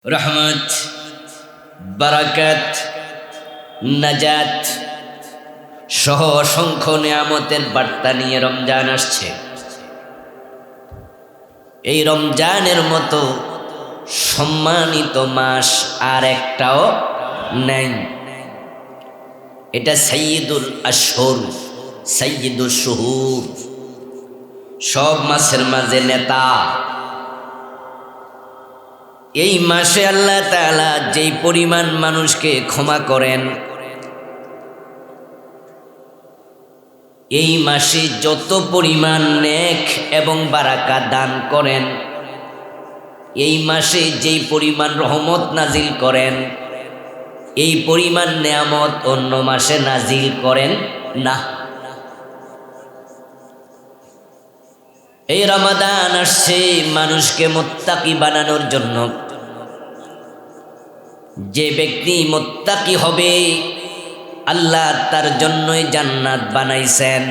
রহমত, বারাকাত, নাজাত সহ অসংখ্য নিয়ামতের বার্তা নিয়ে রমজান আসছে। এই রমজানের মতো সম্মানিত মাস আর একটাও নেই। এটা সাইয়্যিদুল আশহুর, সাইয়্যিদুশ শুহুর, সব মাসের মাঝে নেতা। এই মাসে আল্লাহ তাআলা যেই পরিমাণ মানুষকে ক্ষমা করেন, এই মাসে যত পরিমাণ নেক এবং বারাকাত দান করেন, এই মাসে যেই পরিমাণ রহমত নাজিল করেন, এই পরিমাণ নেয়ামত অন্য মাসে নাজিল করেন না। এই রমাদান আসছে মানুষকে মুত্তাকি বানানোর জন্য। যে ব্যক্তি মুত্তাকি হবে আল্লাহ তার জন্যই জান্নাত বানাইছেন।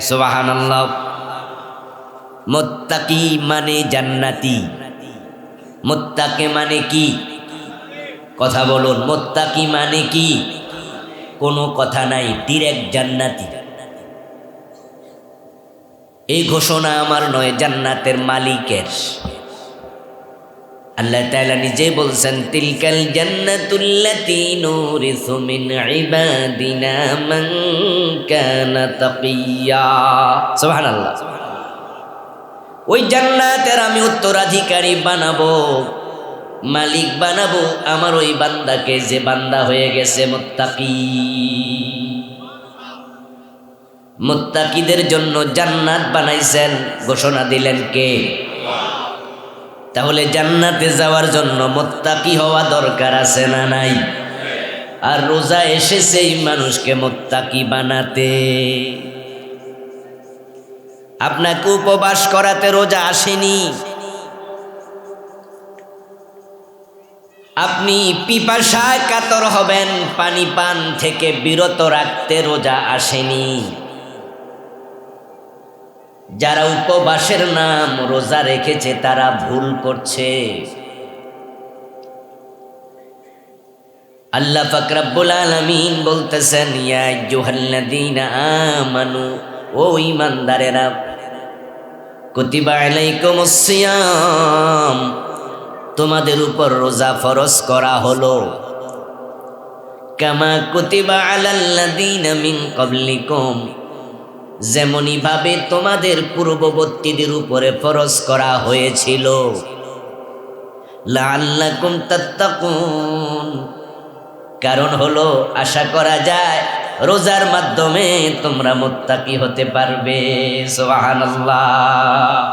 সুবহানাল্লাহ। মুত্তাকি মানে জান্নাতি। মুত্তাকি মানে কি? কথা বলুন, মুত্তাকি মানে কি? কোনো কথা নাই, ডিরেক্ট জান্নাতি। এই ঘোষণা আমার নয়, জান্নাতের মালিকের। আল্লাহ তাআলা নিজে বলছেন, তিলকাল জান্নাতুল্লাতী নুরিসু মিন ইবাদিনা মান কানা তাকিয়্যা। সুবহানাল্লাহ। ওই জান্নাতের আমি উত্তরাধিকারী বানাবো, মালিক বানাবো আমার ওই বান্দাকে, যে বান্দা হয়ে গেছে মুত্তাকি। মুত্তাকিদের জন্য জান্নাত বানাইছেন, ঘোষণা দিলেন কে? তাহলে জান্নাতে যাওয়ার জন্য মুত্তাকি হওয়া দরকার আছে না নাই? আর রোজা এসেছে এই মানুষকে মুত্তাকি বানাতে। আপনাকে উপবাস করাতে রোজা আসেনি। আপনি পিপাসায় কাতর হবেন, পানি পান থেকে বিরত রাখতে রোজা আসেনি। যারা উপবাসের নাম রোজা রেখেছে তারা ভুল করছে। আল্লাহ পাক রব্বুল আলামিন বলতেছেন, ইয়া আইয়ুহাল্লাযীনা আমানু, ও ঈমানদারেরা, কুতিবা আলাইকুমুস সিয়াম, তোমাদের উপর রোজা ফরজ করা হলো, কামা কুতিবা আলাল্লাযীনা মিন ক্বাবলিকুম, যেমনি ভাবে তোমাদের পূর্ববর্তীদের উপরে ফরজ করা হয়েছিল, লাআল্লাকুম তাত্তাকুন, কারণ হলো আশা করা যায় রোজার মাধ্যমে তোমরা মুত্তাকি হতে পারবে। সুবহানাল্লাহ।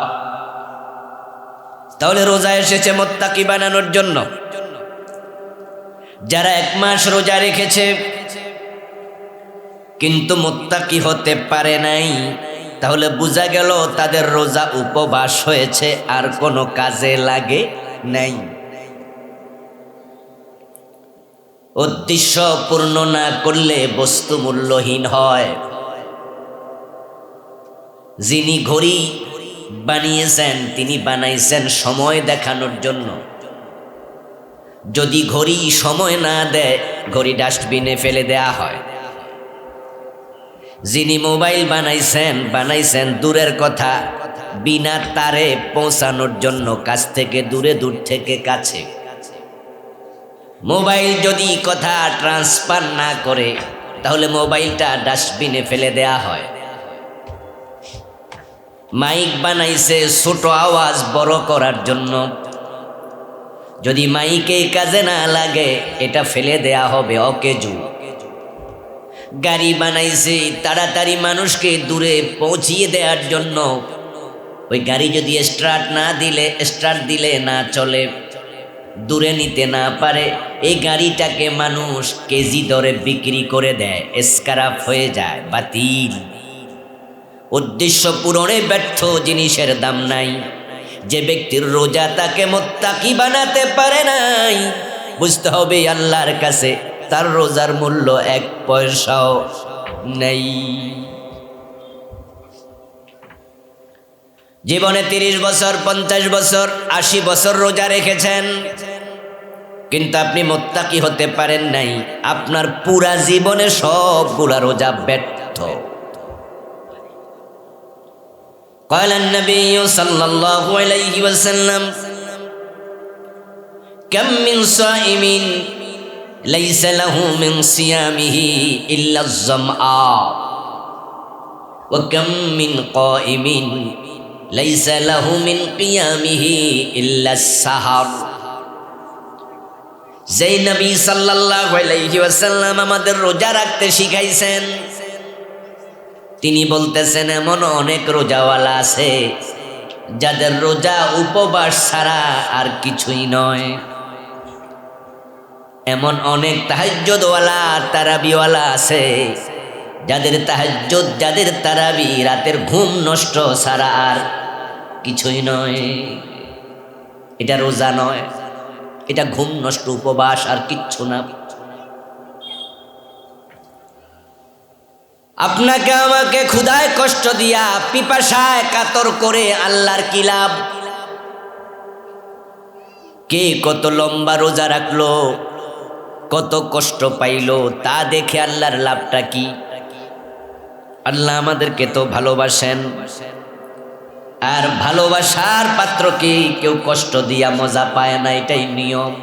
তাহলে রোজা এসেছে মুত্তাকি বানানোর জন্য। যারা এক মাস রোজা রেখেছে কিন্তু মুত্তাকি হতে পারে নাই, তাহলে বোঝা গেল তাদের রোজা উপবাস হয়েছে, আর কোনো কাজে লাগে নাই। উদ্দেশ্য পূর্ণ না করলে বস্তু মূল্যহীন হয়। যিনি ঘড়ি বানিয়েছেন তিনি বানাইছেন সময় দেখানোর জন্য। যদি ঘড়ি সময় না দেয়, ঘড়ি ডাস্টবিনে ফেলে দেয়া হয়। যিনি মোবাইল বানাইছেন দূরের কথা, বিনা তারে পৌঁছানোর জন্য, কাছ থেকে দূরে, দূর থেকে কাছে। মোবাইল যদি কথা ট্রান্সফার না করে তাহলে মোবাইলটা ডাস্টবিনে ফেলে দেয়া হয়। মাইক বানাইছে ছোট আওয়াজ বড় করার জন্য। যদি মাইকে কাজে না লাগে এটা ফেলে দেয়া হবে অকেজু। গাড়ি বানাইছে তাড়াতাড়ি মানুষকে দূরে পৌঁছিয়ে দেওয়ার জন্য। ওই গাড়ি যদি স্টার্ট দিলে না চলে, দূরে নিতে না পারে, এই গাড়িটাকে মানুষ কেজি দরে বিক্রি করে দেয়, স্ক্র্যাপ হয়ে যায়, বাতিল। উদ্দেশ্য পূরণে ব্যর্থ জিনিসের দাম নাই। যে ব্যক্তির রোজা তাকে মুত্তাকি বানাতে পারে নাই, বুঝতে হবে আল্লাহর কাছে তার রোজার মূল্য এক পয়সাও নেই। জীবনে 30 বছর, 50 বছর, 80 বছর রোজা রেখেছেন, কিন্তু আপনি মুত্তাকি হতে পারেন নাই, আপনার পুরা জীবনে সবগুলা রোজা ব্যর্থ। قال النبي صلى الله عليه وسلم كم من صائم ليس له من صيامه إلا الظمأ وكم من قائم ليس له من قيامه إلا السهر। যেই নবী সাল্লাল্লাহু আলাইহি ওয়াসাল্লাম আমাদের রোজা রাখতে শিখাইছেন, তিনি বলতেছেন এমন অনেক রোজাওয়ালা আছে যাদের রোজা উপবাস ছাড়া আর কিছুই নয়। এমন অনেক তাহাজ্জুদওয়ালা তারাবিওয়ালা আছে যাদের তাহাজ্জুদ, যাদের তারাবি রাতের ঘুম নষ্ট ছাড়া আর কিছুই নয়। এটা রোজা নয়, এটা ঘুম নষ্ট, উপবাস আর কিচ্ছু না। আপনাকে আমাকে ক্ষুধায় কষ্ট দিয়া, পিপাসায় কাতর করে আল্লাহর কি লাভ? কে কত লম্বা রোজা রাখলো, কত কষ্ট পাইলো, তা দেখে আল্লাহর লাভটা কি? আল্লাহ আমাদেরকে তো ভালোবাসেন, আর ভালোবাসার পাত্রকে কেউ কষ্ট দিয়া মজা পায় না, এটাই নিয়ম।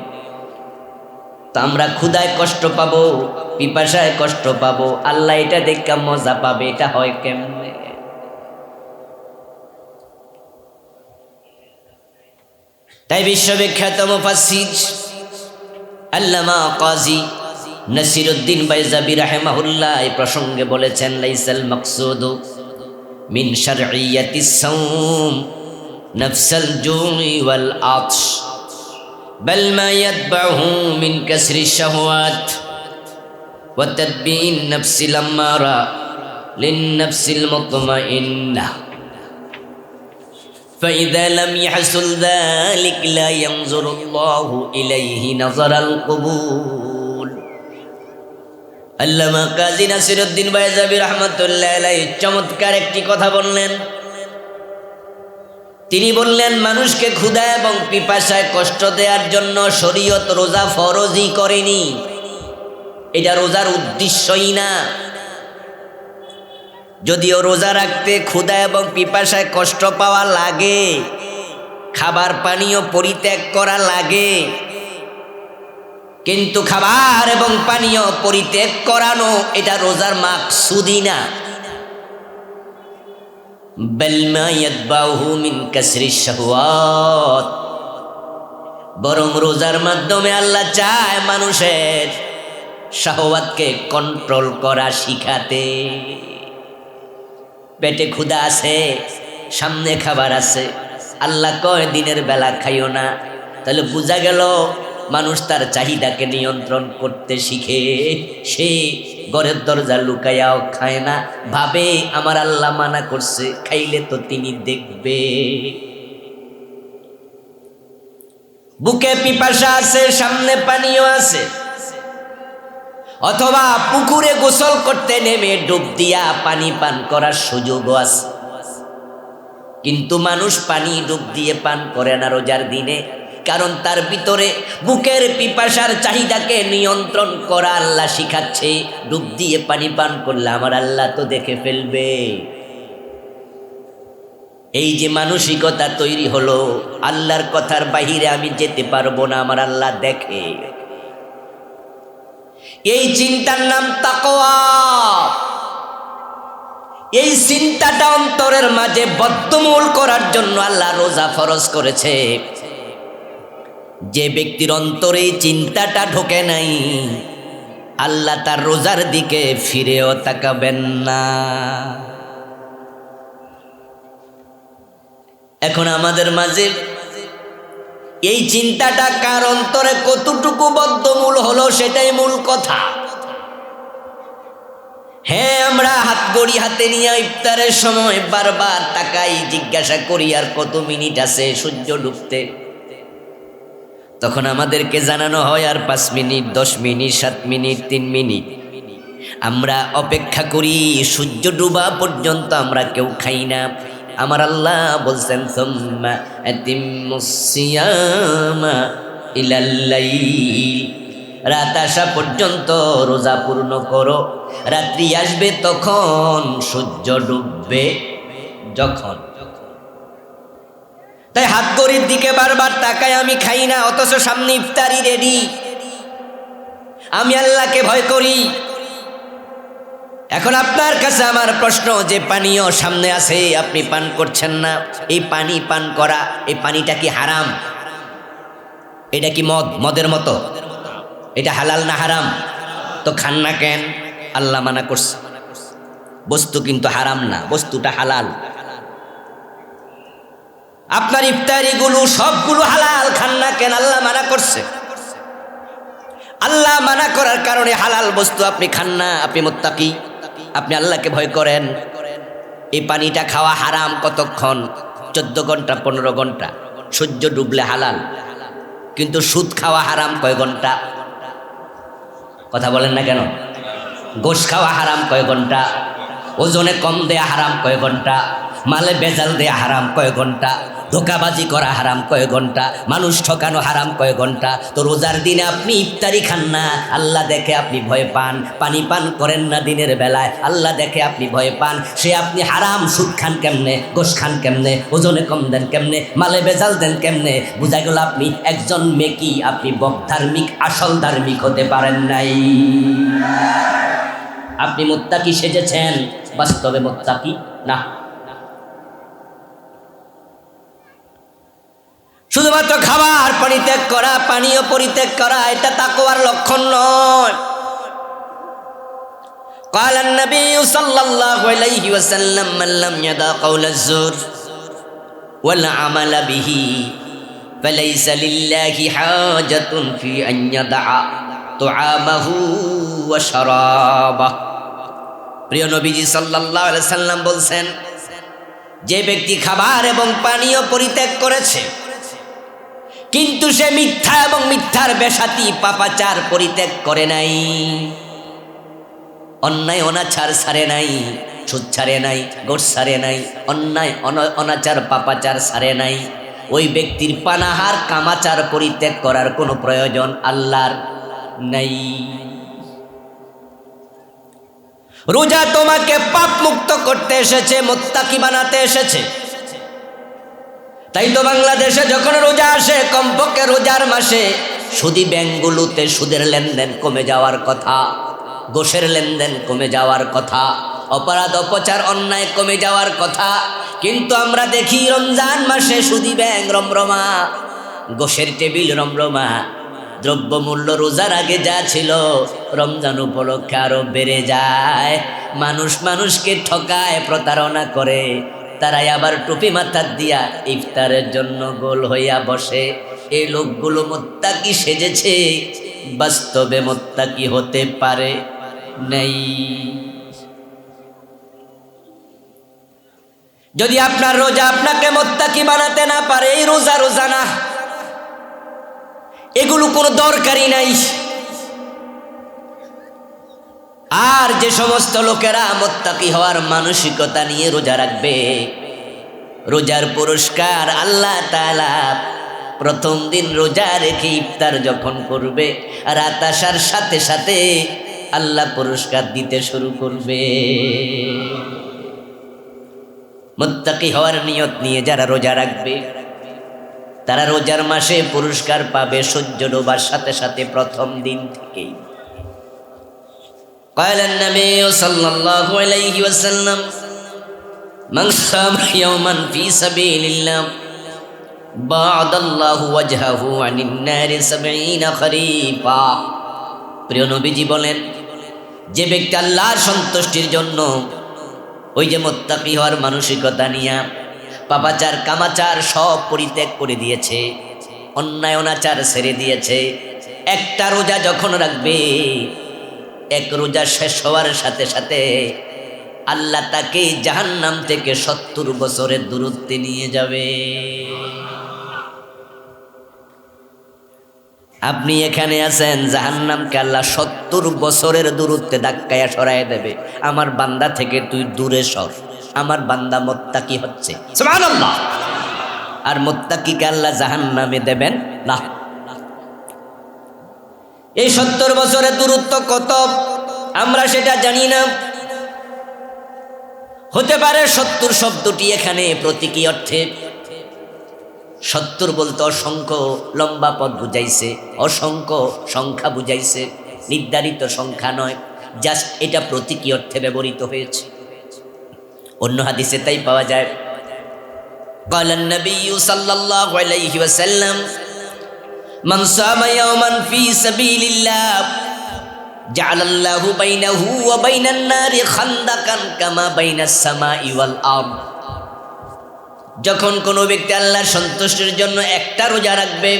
তো আমরা ক্ষুধায় কষ্ট পাবো, পিপাসায় কষ্ট পাবো, আল্লাহ এটা দেখে মজা পাবে, এটা হয় কেমনে? তাই বিশ্ববিখ্যাত মুফাসসির আল্লামা কাজী নাসিরউদ্দিন বাইজাবি রাহিমাহুল্লাহ এই প্রসঙ্গে বলেছেন, লাইসাল মাকসুদু মিন শারঈয়াতিস সাওম নাফসাল জুই ওয়াল আতশ বাল মা ইয়াতবাহু মিন কাসরি শাহওয়াত ওয়া তাদবিন নাফসিল আম্মারা লিন নাফসিল মুতমাইন্নাহ فإذا لم يحصل ذلك لا ينظر الله إليه نظر القبول। আল্লামা কাজী নাসিরউদ্দিন বাইজাবি রাহমাতুল্লাহ আলাইহি চমৎকার একটি কথা বললেন। তিনি বললেন, মানুষকে ক্ষুধা এবং পিপাসায় কষ্ট দেওয়ার জন্য শরীয়ত রোজা ফরজই করেনি, এটা রোজার উদ্দেশ্যই না। যদিও রোজা রাখতে ক্ষুধা এবং পিপাসায় কষ্ট পাওয়া লাগে, খাবার পানীয় পরিত্যাগ করা লাগে, কিন্তু খাবার এবং পানীয় পরিত্যাগ করানো এটা রোজার মাকসুদই না। বাল মা ইয়াতবাহু মিন কাসরি শাহওয়াত, বরং রোজার মাধ্যমে আল্লাহ চায় মানুষের শাহওয়াতকে কন্ট্রোল করা শিখাতে। পেটে ক্ষুধা আছে, সামনে খাবার আছে, আল্লাহ কয় দিনের বেলা খাইও না, তাহলে বোঝা গেল মানুষ তার চাহিদাকে নিয়ন্ত্রণ করতে শিখে। সে ঘরের দরজা লুকাইয়াও খায় না, ভাবে আমার আল্লাহ মানা করছে, খাইলে তো তিনি দেখবে। বুকে পিপাসা আছে, সামনে পানিও আছে, অথবা পুকুরে গোসল করতে নেমে ডুব দিয়া পানি পান করার সুযোগও আছে, কিন্তু মানুষ পানি ডুব দিয়ে পান করে না রোজার দিনে, কারণ তার ভিতরে বুকের পিপাসার চাহিদাকে নিয়ন্ত্রণ করা আল্লাহ শিখাচ্ছে। ডুব দিয়ে পানি পান করলে আমার আল্লাহ তো দেখে ফেলবে। এই যে মানসিকতা তৈরি হলো, আল্লাহর কথার বাহিরে আমি যেতে পারবো না, আমার আল্লাহ দেখে, এই চিন্তার নাম তাকওয়া। এই চিন্তাটা অন্তরের মাঝে বদ্ধমূল করার জন্য আল্লাহ রোজা ফরজ করেছে। যে ব্যক্তির অন্তরে এই চিন্তাটা ঢোকে নাই, আল্লাহ তার রোজার দিকে ফিরেও তাকাবেন না। এখন আমাদের মাঝে এই চিন্তাটা কার অন্তরে কতটুকু বদ্ধমূল হলো সেটাই মূল কথা। হ্যাঁ, আমরা হাত ঘড়ি হাতে নিয়ে ইফতারের সময় বারবার তাকাই, জিজ্ঞাসা করি আর কত মিনিট আছে সূর্য ডুবতে। তখন আমাদেরকে জানানো হয় আর 5 মিনিট, 10 মিনিট, 7 মিনিট, 3 মিনিট। আমরা অপেক্ষা করি সূর্য ডুবা পর্যন্ত, আমরা কেউ খাই না। আমার আল্লাহ বলছেন, সুম্মা আতিম্মুস সিয়ামা ইলাল লাইল, রাত আসা পর্যন্ত রোজা পূর্ণ করো। রাত্রি আসবে তখন, সূর্য ডুববে যখন। তাই হাত ঘড়ির দিকে বারবার তাকায় আমি খাই না, অথচ সামনে ইফতারি রেডি। আমি আল্লাহকে ভয় করি। এখন আপনার কাছে আমার প্রশ্ন, যে পানীয় সামনে আছে আপনি পান করছেন না, এই পানি পান করা, এই পানিটা কি হারাম? এটা কি মদের মতো? এটা হালাল না হারাম? তো খান না কেন? আল্লাহ মানা করছে। বস্তু কিন্তু হারাম না, বস্তুটা হালাল। আপনার ইফতারিগুলো সবগুলো হালাল, খান না কেন? আল্লাহ মানা করছে। আল্লাহ মানা করার কারণে হালাল বস্তু আপনি খান না, আপনি মুত্তাকি, আপনি আল্লাহকে ভয় করেন। এই পানিটা খাওয়া হারাম কতক্ষণ? 14 ঘন্টা 15 ঘন্টা। সূর্য ডুবলে হালাল, কিন্তু সুদ খাওয়া হারাম কয় ঘন্টা? কথা বলেন না কেন? গোশ খাওয়া হারাম কয় ঘন্টা? ওজনে কম দেয়া হারাম কয় ঘন্টা? মালে বেজাল দেয়া হারাম কয় ঘন্টা? ধোকাবাজি করা হারাম কয় ঘন্টা? মানুষ ঠকানো হারাম কয় ঘন্টা? তো রোজার দিনে আপনি ইফতারি খান না, আল্লাহ দেখে আপনি ভয় পান। পানি পান করেন না দিনের বেলায়, আল্লাহ দেখে আপনি ভয় পান। সে আপনি হারাম সুদ খান কেমনে, গোশ খান কেমনে, ওজনে কম দেন কেমনে, মালে বেজাল দেন কেমনে? বুঝা গেল আপনি একজন মেকি, আপনি ধার্মিক, আসল ধার্মিক হতে পারেন নাই। আপনি মুত্তাকি সেজেছেন, বাস্তবে মুত্তাকি না। শুধুমাত্র খাবার পরিত্যাগ করা, পানীয় পরিত্যাগ করা, এটা তাকওয়ার লক্ষণ নয়। قال النبي صلى الله عليه وسلم من لم يدع قول الزور والعمل به فليس لله حاجة في أن يدع طعامه وشرابه। প্রিয় নবীজি সাল্লাল্লাহু আলাইহি সাল্লাম বলছেন, যে ব্যক্তি খাবার এবং পানীয় পরিত্যাগ করেছে কিন্তু সে মিথ্যা এবং মিথ্যার বেশাতি পাপাচার পরিত্যাগ করে নাই, অন্যায় অনাচার ছাড়ে নাই, সুদ ছাড়ে নাই, গোশ ছাড়ে নাই, অন্যায় অনাচার পাপাচার ছাড়ে নাই, ওই ব্যক্তির পানাহার কামাচার পরিত্যাগ করার কোনো প্রয়োজন আল্লাহর নাই। রোজা তোমাকে পাপ মুক্ত করতে এসেছে, মুত্তাকি বানাতে এসেছে। তাই তো বাংলাদেশে যখন রোজা আসে, কমপক্ষে রোজার মাসে সুদী ব্যাংকগুলোতে সুদের লেনদেন কমে যাওয়ার কথা, গোশের লেনদেন কমে যাওয়ার কথা, অপরাধ অপচার অন্যায় কমে যাওয়ার কথা। কিন্তু আমরা দেখি রমজান মাসে সুদী ব্যাংক রমরমা, গোশের টেবিল রমরমা, দ্রব্যমূল্য রোজার আগে যা ছিল রমজান উপলক্ষে আরো বেড়ে যায়। মানুষ মানুষকে ঠকায়, প্রতারণা করে, তারাই আবার টুপি মাথার দিয়া ইফতারের জন্য গোল হইয়া বসে। এই লোকগুলো মুত্তাকি সেজেছে, বাস্তবে মুত্তাকি হতে পারে নাই। যদি আপনার রোজা আপনাকে মুত্তাকি বানাতে না পারে, এই রোজা রোজা না, এগুলো কোনো দরকারই নাই। আর যে সমস্ত লোকেরা মুত্তাকি হওয়ার মানসিকতা নিয়ে রোজা রাখবে, রোজার পুরস্কার আল্লাহ তাআলা প্রথম দিন রোজা রেখে ইফতার যখন করবে, রাত আসার সাথে সাথে আল্লাহ পুরস্কার দিতে শুরু করবে। মুত্তাকি হওয়ার নিয়ত নিয়ে যারা রোজা রাখবে, তারা রোজার মাসে পুরস্কার পাবে সূর্য ডোবার সাথে সাথে প্রথম দিন থেকেই। قال النبي صلى الله عليه وسلم من صام يوما في سبيل الله بعد الله وجهه عن النار 70 خريفا। প্রিয় নবীজি বলেন, যে ব্যক্তি আল্লাহর সন্তুষ্টির জন্য ওই যে মুত্তাকি হওয়ার মানসিকতা নিয়ে পাপাচার কামাচার সব পরিত্যাগ করে দিয়েছে, অন্যায় অনাচার ছেড়ে দিয়েছে, একটা রোজা যখন রাখবে, এক রোজা শেষ হওয়ার সাথে সাথে আল্লাহ তাকে জাহান্নাম থেকে 70 বছরের দূরত্বে নিয়ে যাবে। আপনি এখানে আছেন, জাহান্নামকে আল্লাহ 70 বছরের দূরত্বে ধাক্কায়া সরায় দেবে। আমার বান্দা থেকে তুই দূরে সর, আমার বান্দা মুত্তাকি হচ্ছে, সুবহানাল্লাহ। আর মুত্তাকিকে আল্লাহ জাহান্নামে দেবেন না। এই 70 বছরের দূরত্ব কত আমরা সেটা জানি না। হতে পারে 70 শব্দটি এখানে প্রতীকী অর্থে, 70 বলতে অসংখ্য লম্বা পথ বুঝাইছে, অসংখ্য সংখ্যা বুঝাইছে, নির্ধারিত সংখ্যা নয়, জাস্ট এটা প্রতীকী অর্থে ব্যবহৃত হয়েছে। অন্য হাদিসে তাই পাওয়া যায়। قال النبي صلى الله عليه وسلم من صام يوما في سبيل الله جعل الله بينه وبين النار خندقا كما بين السماء والأرض। যখন কোনো ব্যক্তি আল্লাহর সন্তুষ্টির জন্য একটা রোজা রাখবে,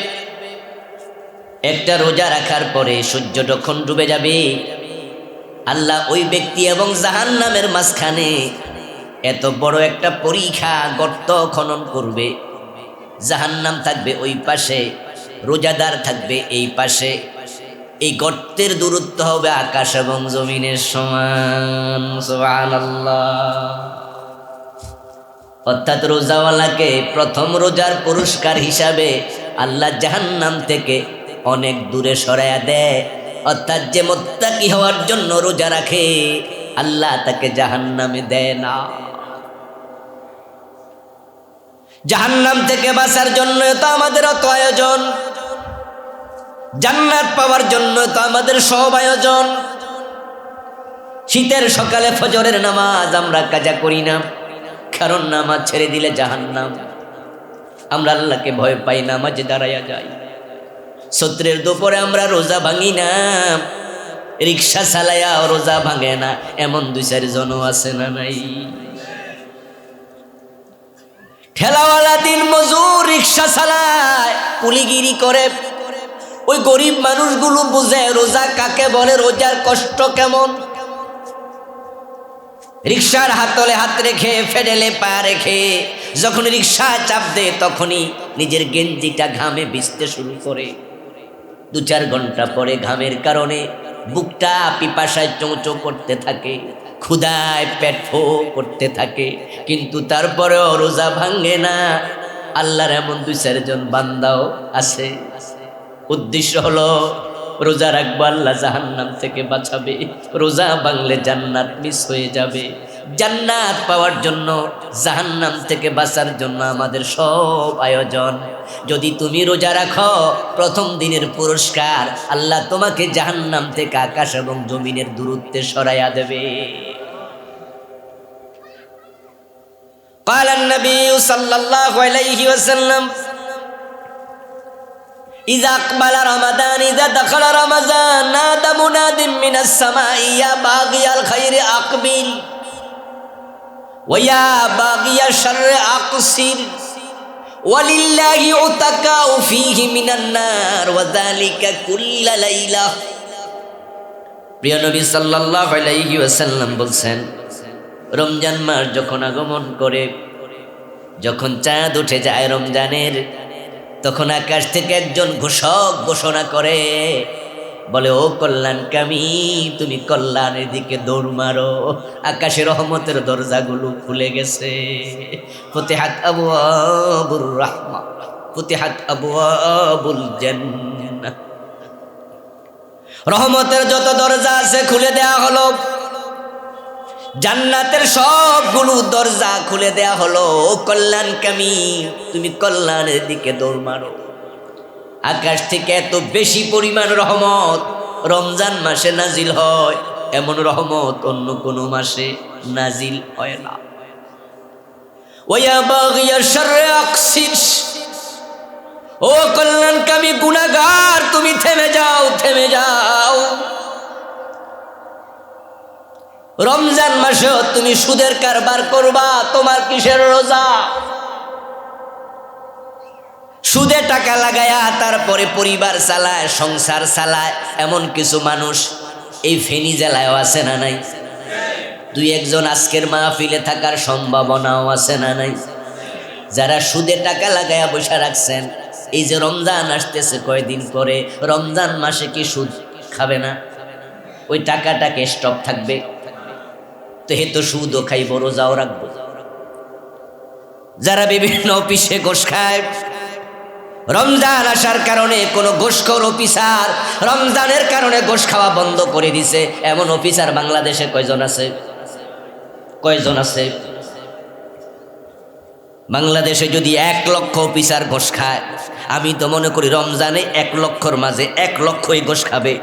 একটা রোজা রাখার পরে সূর্য যখন ডুবে যাবে, আল্লাহ ওই ব্যক্তি এবং জাহান্নামের মাঝখানে এত বড় একটা পরীক্ষা গর্ত খনন করবে। জাহান্নাম থাকবে ওই পাশে, রোজাদার থাকবে এই পাশে। এই গর্তের দূরত্ব হবে আকাশ এবং জমিনের সমান। সুবহানাল্লাহ। অর্থাৎ রোজাওয়ালাকে প্রথম রোজার পুরস্কার হিসাবে আল্লাহ জাহান্নাম থেকে অনেক দূরে সরাইয়া দেয়। অর্থাৎ যে মুত্তাকি হওয়ার জন্য রোজা রাখে, আল্লাহ তাকে জাহান্নামে দেয় না। জাহান্নাম থেকে বাঁচার জন্য তো আমাদের অত আয়োজন, জান্নাত পাওয়ার জন্য তো আমাদের সব আয়োজন। শীতের সকালে ফজরের নামাজ আমরা কাজা করি না, কারণ নামাজ ছেড়ে দিলে জাহান্নাম। আমরা আল্লাহকে ভয় পাই, নামাজে দাঁড়াইয়া যাই। সত্রের দুপুরে আমরা রোজা ভাঙি না, রিক্সা চালাইয়া রোজা ভাঙে না, এমন 2-4 জনও আছে না নাই? ঠেলাওয়ালা দিন মজুর রিক্সা চালায়, কুলিগিরি করে। ওই গরিব মানুষগুলো বুঝে রোজা কাকে বলে, রোজার কষ্ট কেমন। রিক্সার হাতলে হাত রেখে, ফেডেলে পা রেখে যখন রিক্সা চাপ দেয়, তখনই নিজের গেঞ্জিটা ঘামে ভিজতে শুরু করে। 2-4 ঘন্টা পরে ঘামের কারণে বুকটা পিপাসায় চোঁচো করতে থাকে, ক্ষুধায় পেট ফো করতে থাকে, কিন্তু তারপরেও রোজা ভাঙে না। আল্লাহর এমন 2-4 জন বান্দাও আছে। উদ্দেশ্য হলো রোজা রাখবো, আল্লাহ জাহান্নাম থেকে বাঁচাবে। রোজা ভাঙলে জান্নাত মিস হয়ে যাবে। জান্নাত পাওয়ার জন্য, জাহান্নাম থেকে বাঁচার জন্য আমাদের সব আয়োজন। যদি তুমি রোজা রাখো, প্রথম দিনের পুরস্কার আল্লাহ তোমাকে জাহান্নাম থেকে আকাশ এবং জমিনের দূরত্বে সরাইয়া দেবে। قال النبي صلى الله عليه وسلم إذا أقبل رمضان إذا دخل رمضان نادى مناد من السماء يا باغي الخير أقبل ويا باغي الشر أقصر ولله عتقاء فيه من النار وذلك كل ليلة। প্রিয় নবী সাল্লাল্লাহু আলাইহি ওয়াসাল্লাম বলছেন, রমজান মাস যখন আগমন করে, যখন চাঁদ উঠে যায় রমজানের, তখন আকাশ থেকে একজন ঘোষক ঘোষণা করে, বলে, ও কল্যাণকামী, তুমি কল্যাণের দিকে দৌড় মারো। আকাশে রহমতের দরজাগুলো খুলে গেছে। ফুতিহাত আবওয়াবুর রাহমা, ফুতিহাত আবওয়াবুল জান্নাহ। রহমতের যত দরজা আছে খুলে দেয়া হলো, জান্নাতের সবগুলো দরজা খুলে দেয়া হলো। ও কল্যাণকামী, তুমি কল্যাণের দিকে দৌড় মারো। আকাশ থেকে এত বেশি পরিমাণ রহমত রমজান মাসে নাজিল হয়, এমন রহমত অন্য কোনো মাসে নাজিল হয় না। ওয়া বাগিয়া শাররে আকসির, ও কল্যাণকামী গুনাহগার, তুমি থেমে যাও, থেমে যাও। রমজান মাসেও তুমি সুদের কারবার করবা, তোমার কিসের রোজা? সুদে টাকা লাগায়া তারপরে পরিবার চালায়, সংসার চালায়, এমন কিছু মানুষ এই ফেনী জেলায়ও আছে না নাই? 2-1 জন আজকের মাহফিলে থাকার সম্ভাবনাও আছে না নাই? যারা সুদে টাকা লাগায়া বসে রাখছেন, এই যে রমজান আসতেছে কয়দিন পরে, রমজান মাসে কি সুদ খাবে না? ওই টাকাটাকে স্টপ থাকবে তো হে তো সুদও খাইব, রোজাও রাখবো। যারা বিভিন্ন অফিসে ঘোষ খায়, রমজান আসার কারণে কোনো ঘুষখোর অফিসার রমজানের কারণে ঘুষ খাওয়া বন্ধ করে দিছে, এমন অফিসার বাংলাদেশে কয়জন আছে? কয়জন আছে? বাংলাদেশে যদি 1 লক্ষ অফিসার ঘুষ খায়, আমি তো মনে করি রমজানে 1 লক্ষর মাঝে 1 লক্ষই ঘুষ খাবে।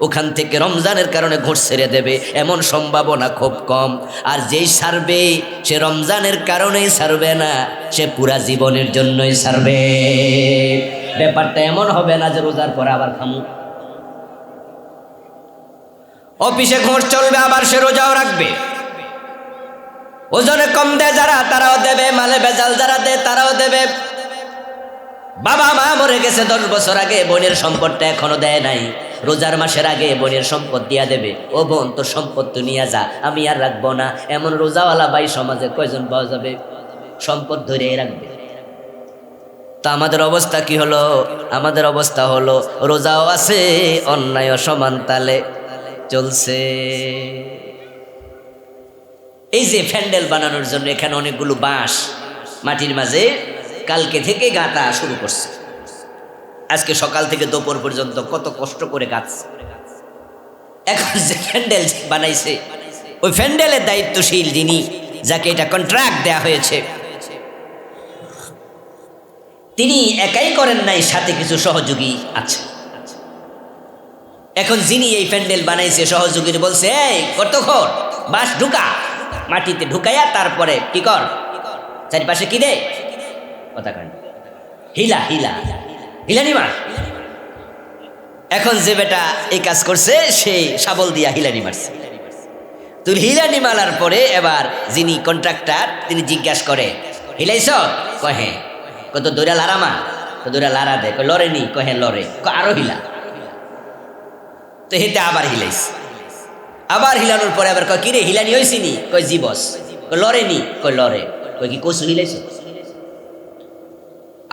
ওখান থেকে রমজানের কারণে ঘুষ ছেড়ে দেবে এমন সম্ভাবনা খুব কম। আর যেই ছাড়বে সে রমজানের কারণেই ছাড়বে না, সে পুরা জীবনের জন্যই ছাড়বে। ব্যাপারটা এমন হবে না যে রোজার পর আবার খামু। অফিসে ঘুষ চলবে, আবার সে রোজাও রাখবে। ওজনে কম দেয় যারা, তারাও দেবে। মালে ভেজাল যারা দেয়, তারাও দেবে। বাবা মা মরে গেছে 10 বছর আগে, বোনের সম্পদটা এখনো দেয় নাই। রোজার মাসের আগে বোনের সম্পদ দিয়া দেবে। ও বোন, তোর সম্পদ তো নিয়ে যা, আমি আর রাখবো না। এমন রোজাওয়ালা ভাই সমাজে কয়জন পাওয়া যাবে? সম্পদ ধরে রাখবে। তা আমাদের অবস্থা কি হলো? আমাদের অবস্থা হলো রোজাও আছে, অন্যায় সমান তালে চলছে। এই যে প্যান্ডেল বানানোর জন্য এখানে অনেকগুলো বাঁশ মাটির মাঝে কালকে থেকে গাঁথা শুরু করছে। আজকে সকাল থেকে দুপুর পর্যন্ত কত কষ্ট করে গাঁথছে। এখন যে প্যান্ডেল বানাইছে, ওই প্যান্ডেলের দায়িত্বশীল যিনি, যাকে এটা কন্ট্রাক্ট দেয়া হয়েছে, তিনি একাই করেন নাই, সাথে কিছু সহযোগী আছে। এখন যিনি এই প্যান্ডেল বানাইছে, সহযোগীর বলছে, এই কতক্ষণ বাঁশ ঢুকা, মাটিতে ঢুকাইয়া তারপরে কি কর, চারিপাশে কি দে, কথা কেন, হিলা হিলা হিলানি মার। এখন যে বেটা এই কাজ করছে, সে শাবল দিয়া হিলানি মারছে। তো হিলানি মারার পরে এবার যিনি কন্ট্রাক্টর, তিনি জিজ্ঞাসা করে, হিলাইছ? কয় হ্যাঁ। কত দৌড়া লারা মা? তো দৌড়া লারা দে। কয় লড়ে নি? কয় হ্যাঁ লড়ে। আরো হিলা। তো হেতে আবার হিলাইছে। আবার হিলানোর পরে আবার কয়, কিরে হিলানি হয়েছি নি? কয় জি বস। কয় লড়ে নি? কয় লড়ে। কয় কি কচু হিলাইছ?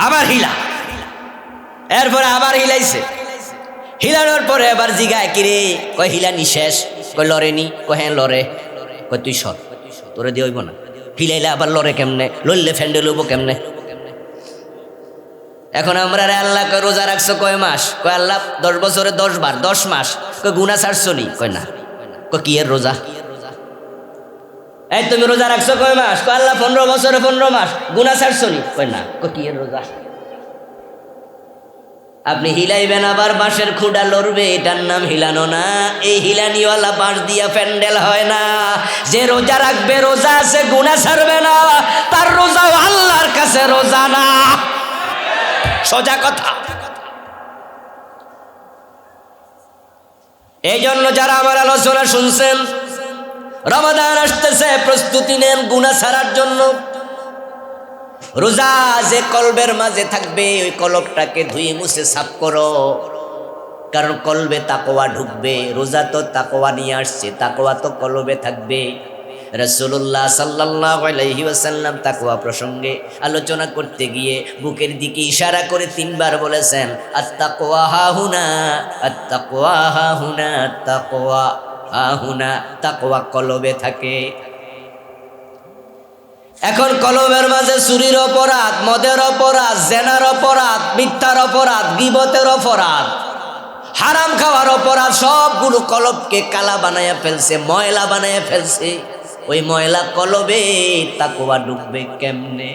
আবার হিলা। এরপরে আবার হিলাইছে। হিলানোর পরে আবার জিগায়, কিরে? কয় হিলানি শেষ। কয় লড়ে নি? কয় হ্যাঁ লড়ে। কয় তুই সর, তোরে দিয়ে হইব না। হিলাইলে আবার লড়ে কেমনে? লড়লে ফ্যান্ডেল হইব কেমনে? এখন আমরা রে আল্লাহ কয় রোজা রাখছো কয় মাস? কয় আল্লাহ 10 বছরে 10 বার 10 মাস। কয় গুনাহ ছাড়ছো নি? কয় না। কয় কি এর রোজা? এই তুমি রোজা রাখছো কয় মাস? কয় আল্লাহ 15 বছরে 15 মাস। গুনাহ ছাড়ছো নি? কয় না। কয় কি এর রোজা? আপনি হিলাইবেন, আবার বাঁশের খুঁড়া লড়বে, এটার নাম হিলানো না। এই হিলানিওয়ালা বাঁশ দিয়া প্যান্ডেল হয় না। যে রোজা রাখবে, রোজা আছে, গুনাহ ছাড়বে না, তার রোজাও আল্লাহর কাছে রোজা না। সোজা কথা। এই জন্য যারা আমার আলোচনা শুনছেন, রমাদান আসতেছে, প্রস্তুতি নেন গুনাহ ছাড়ার জন্য। রোজা যে কলবের মাঝে থাকবে, ওই কলবটাকে ধুয়ে মুছে সাফ করো, কারণ কলবে তাকওয়া ঢুকবে। রোজা তো তাকওয়া নিয়ে আসছে, তাকওয়া তো কলবে থাকবে। রাসূলুল্লাহ সাল্লাল্লাহু আলাইহি ওয়াসাল্লাম তাকওয়া প্রসঙ্গে আলোচনা করতে গিয়ে বুকের দিকে ইশারা করে 3 বার বলেছেন, আত-তাকওয়া হাহুনা, আত-তাকওয়া হাহুনা, তাকওয়া হাহুনা। তাকওয়া কলবে থাকে। এখন কলবের মাঝে চুরির অপরাধ, মদের অপরাধ, জেনার অপরাধ, মিথ্যার অপরাধ, গীবতের অপরাধ, হারাম খাওয়ার অপরাধ, সবগুলো কলবকে কালা বানায়া ফেলছে, ময়লা বানায়া ফেলছে। ওই ময়লা কলবে তাকওয়া ঢুকবে কেমনে?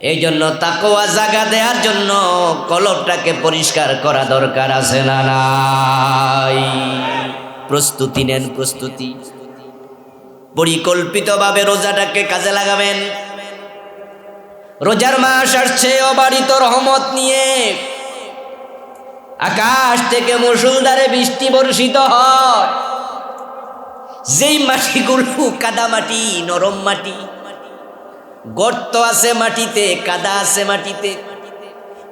এই জন্য তাকওয়া জাগা দেওয়ার জন্য কলবটাকে পরিষ্কার করা দরকার আছে না নাই? প্রস্তুতি নেন, প্রস্তুতি। পরিকল্পিতভাবে রোজাটাকে কাজে লাগাবেন। রোজার মাস আসছে অবারিত রহমত নিয়ে। আকাশ থেকে মুষলধারে বৃষ্টি বর্ষিত হয়। যেই মাটিগুলো কাদা মাটি, নরম মাটি, গর্ত আছে মাটিতে, কাদা আছে মাটিতে,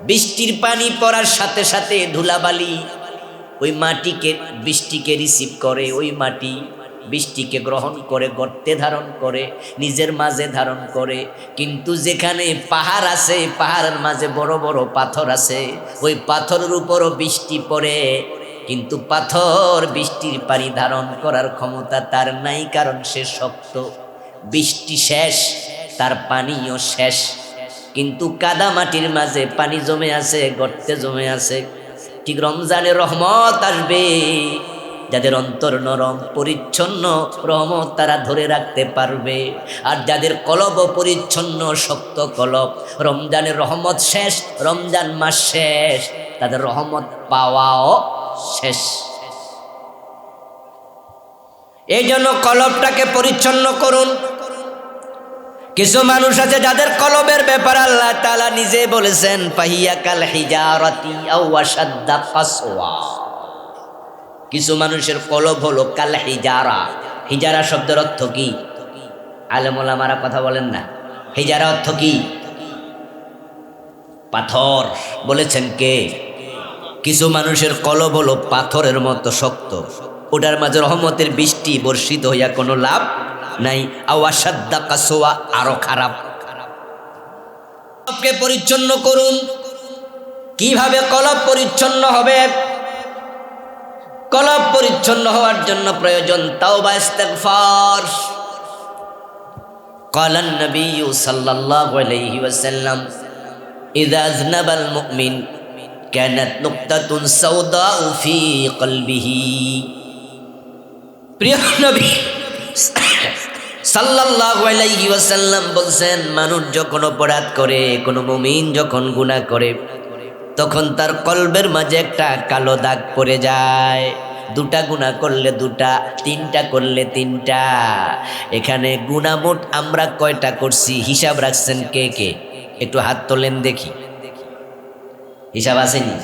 বৃষ্টির পানি পড়ার সাথে সাথে ধুলাবালি ওই মাটিকে, বৃষ্টিকে রিসিভ করে, ওই মাটি বৃষ্টিকে গ্রহণ করে, গর্তে ধারণ করে, নিজের মাঝে ধারণ করে। কিন্তু যেখানে পাহাড় আছে, পাহাড়ের মাঝে বড় বড় পাথর আছে, ওই পাথরের উপরও বৃষ্টি পড়ে, কিন্তু পাথর বৃষ্টির পানি ধারণ করার ক্ষমতা তার নাই, কারণ সে শক্ত। বৃষ্টি শেষ, তার পানিও শেষ। কিন্তু কাদা মাটির মাঝে পানি জমে আছে, গর্তে জমে আছে। ঠিক রমজানের রহমত আসবে, যাদের অন্তর নরম পরিচ্ছন্ন, রহমত তারা ধরে রাখতে পারবে। আর যাদের কলব পরিচ্ছন্ন, শক্ত কলব, রমজানের রহমত শেষ, রমজান মাস শেষ, তাদের রহমত পাওয়াও শেষ। এই জন্য কলবটাকে পরিচ্ছন্ন করুন। কিছু মানুষ আছে যাদের কলবের ব্যাপার আল্লাহ তাআলা নিজে বলেছেন, ফাহিয়া কাল হিজারাতি আও আশাদ্দা কাসওয়া। কিছু মানুষের কলব হলো কাল হিজারা। হিজারা শব্দের অর্থ কি? আলেম ওলামারা কথা বলেন না। হিজারা অর্থ কি? পাথর। বলেছেন কে? কিছু মানুষের কলব হলো পাথরের মতো শক্ত, ওটার মাঝে রহমতের বৃষ্টি বর্ষিত হইয়া কোনো লাভ নাই। আওয়াসাদ্দা কাসওয়া, আরো খারাপ। কলবকে পরিচ্ছন্ন করুন। কিভাবে কলব পরিচ্ছন্ন হবে? কলব পরিচ্ছন্ন হওয়ার জন্য প্রয়োজন তাওবা, ইস্তিগফার। قال النبي صلى الله عليه وسلم إذا أذنب المؤمن كانت نقطة سوداء في قلبه। প্রিয় নবী সাল্লাল্লাহু আলাইহি ওয়াসাল্লাম বলছেন, মানুষ যখন অপরাধ করে, কোনো মুমিন যখন গুনাহ করে, তখন তার কলবের মাঝে একটা কালো দাগ পড়ে যায়। দুটা গুনাহ করলে দুটা, তিনটা করলে তিনটা। এখানে গুনাহ মোট আমরা কয়টা করছি হিসাব রাখছেন কে কে? একটু হাত তোলেন দেখি, হিসাব আসেনি?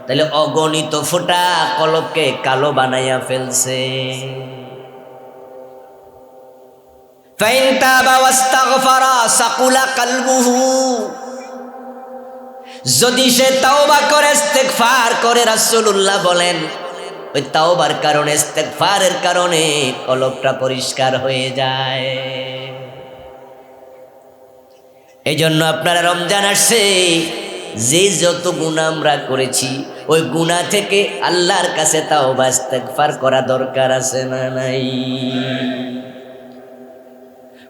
তাহলে অগণিত ফোঁটা কলবকে কালো বানাইয়া ফেলছে। ফাইন তাবা ওয়াস্তাগফারা সাকুলা কলবুহু। যদি সে তাওবা করে, ইস্তিগফার করে, রাসূলুল্লাহ বলেন ওই তাওবার কারণে, ইস্তিগফারের কারণে কলবটা পরিষ্কার হয়ে যায়। এই জন্য আপনারা রমজান আসছে, যে যত গুনাহ আমরা করেছি ওই গুনাহ থেকে আল্লাহর কাছে তাওবা ইস্তিগফার করা দরকার আছে না নাই?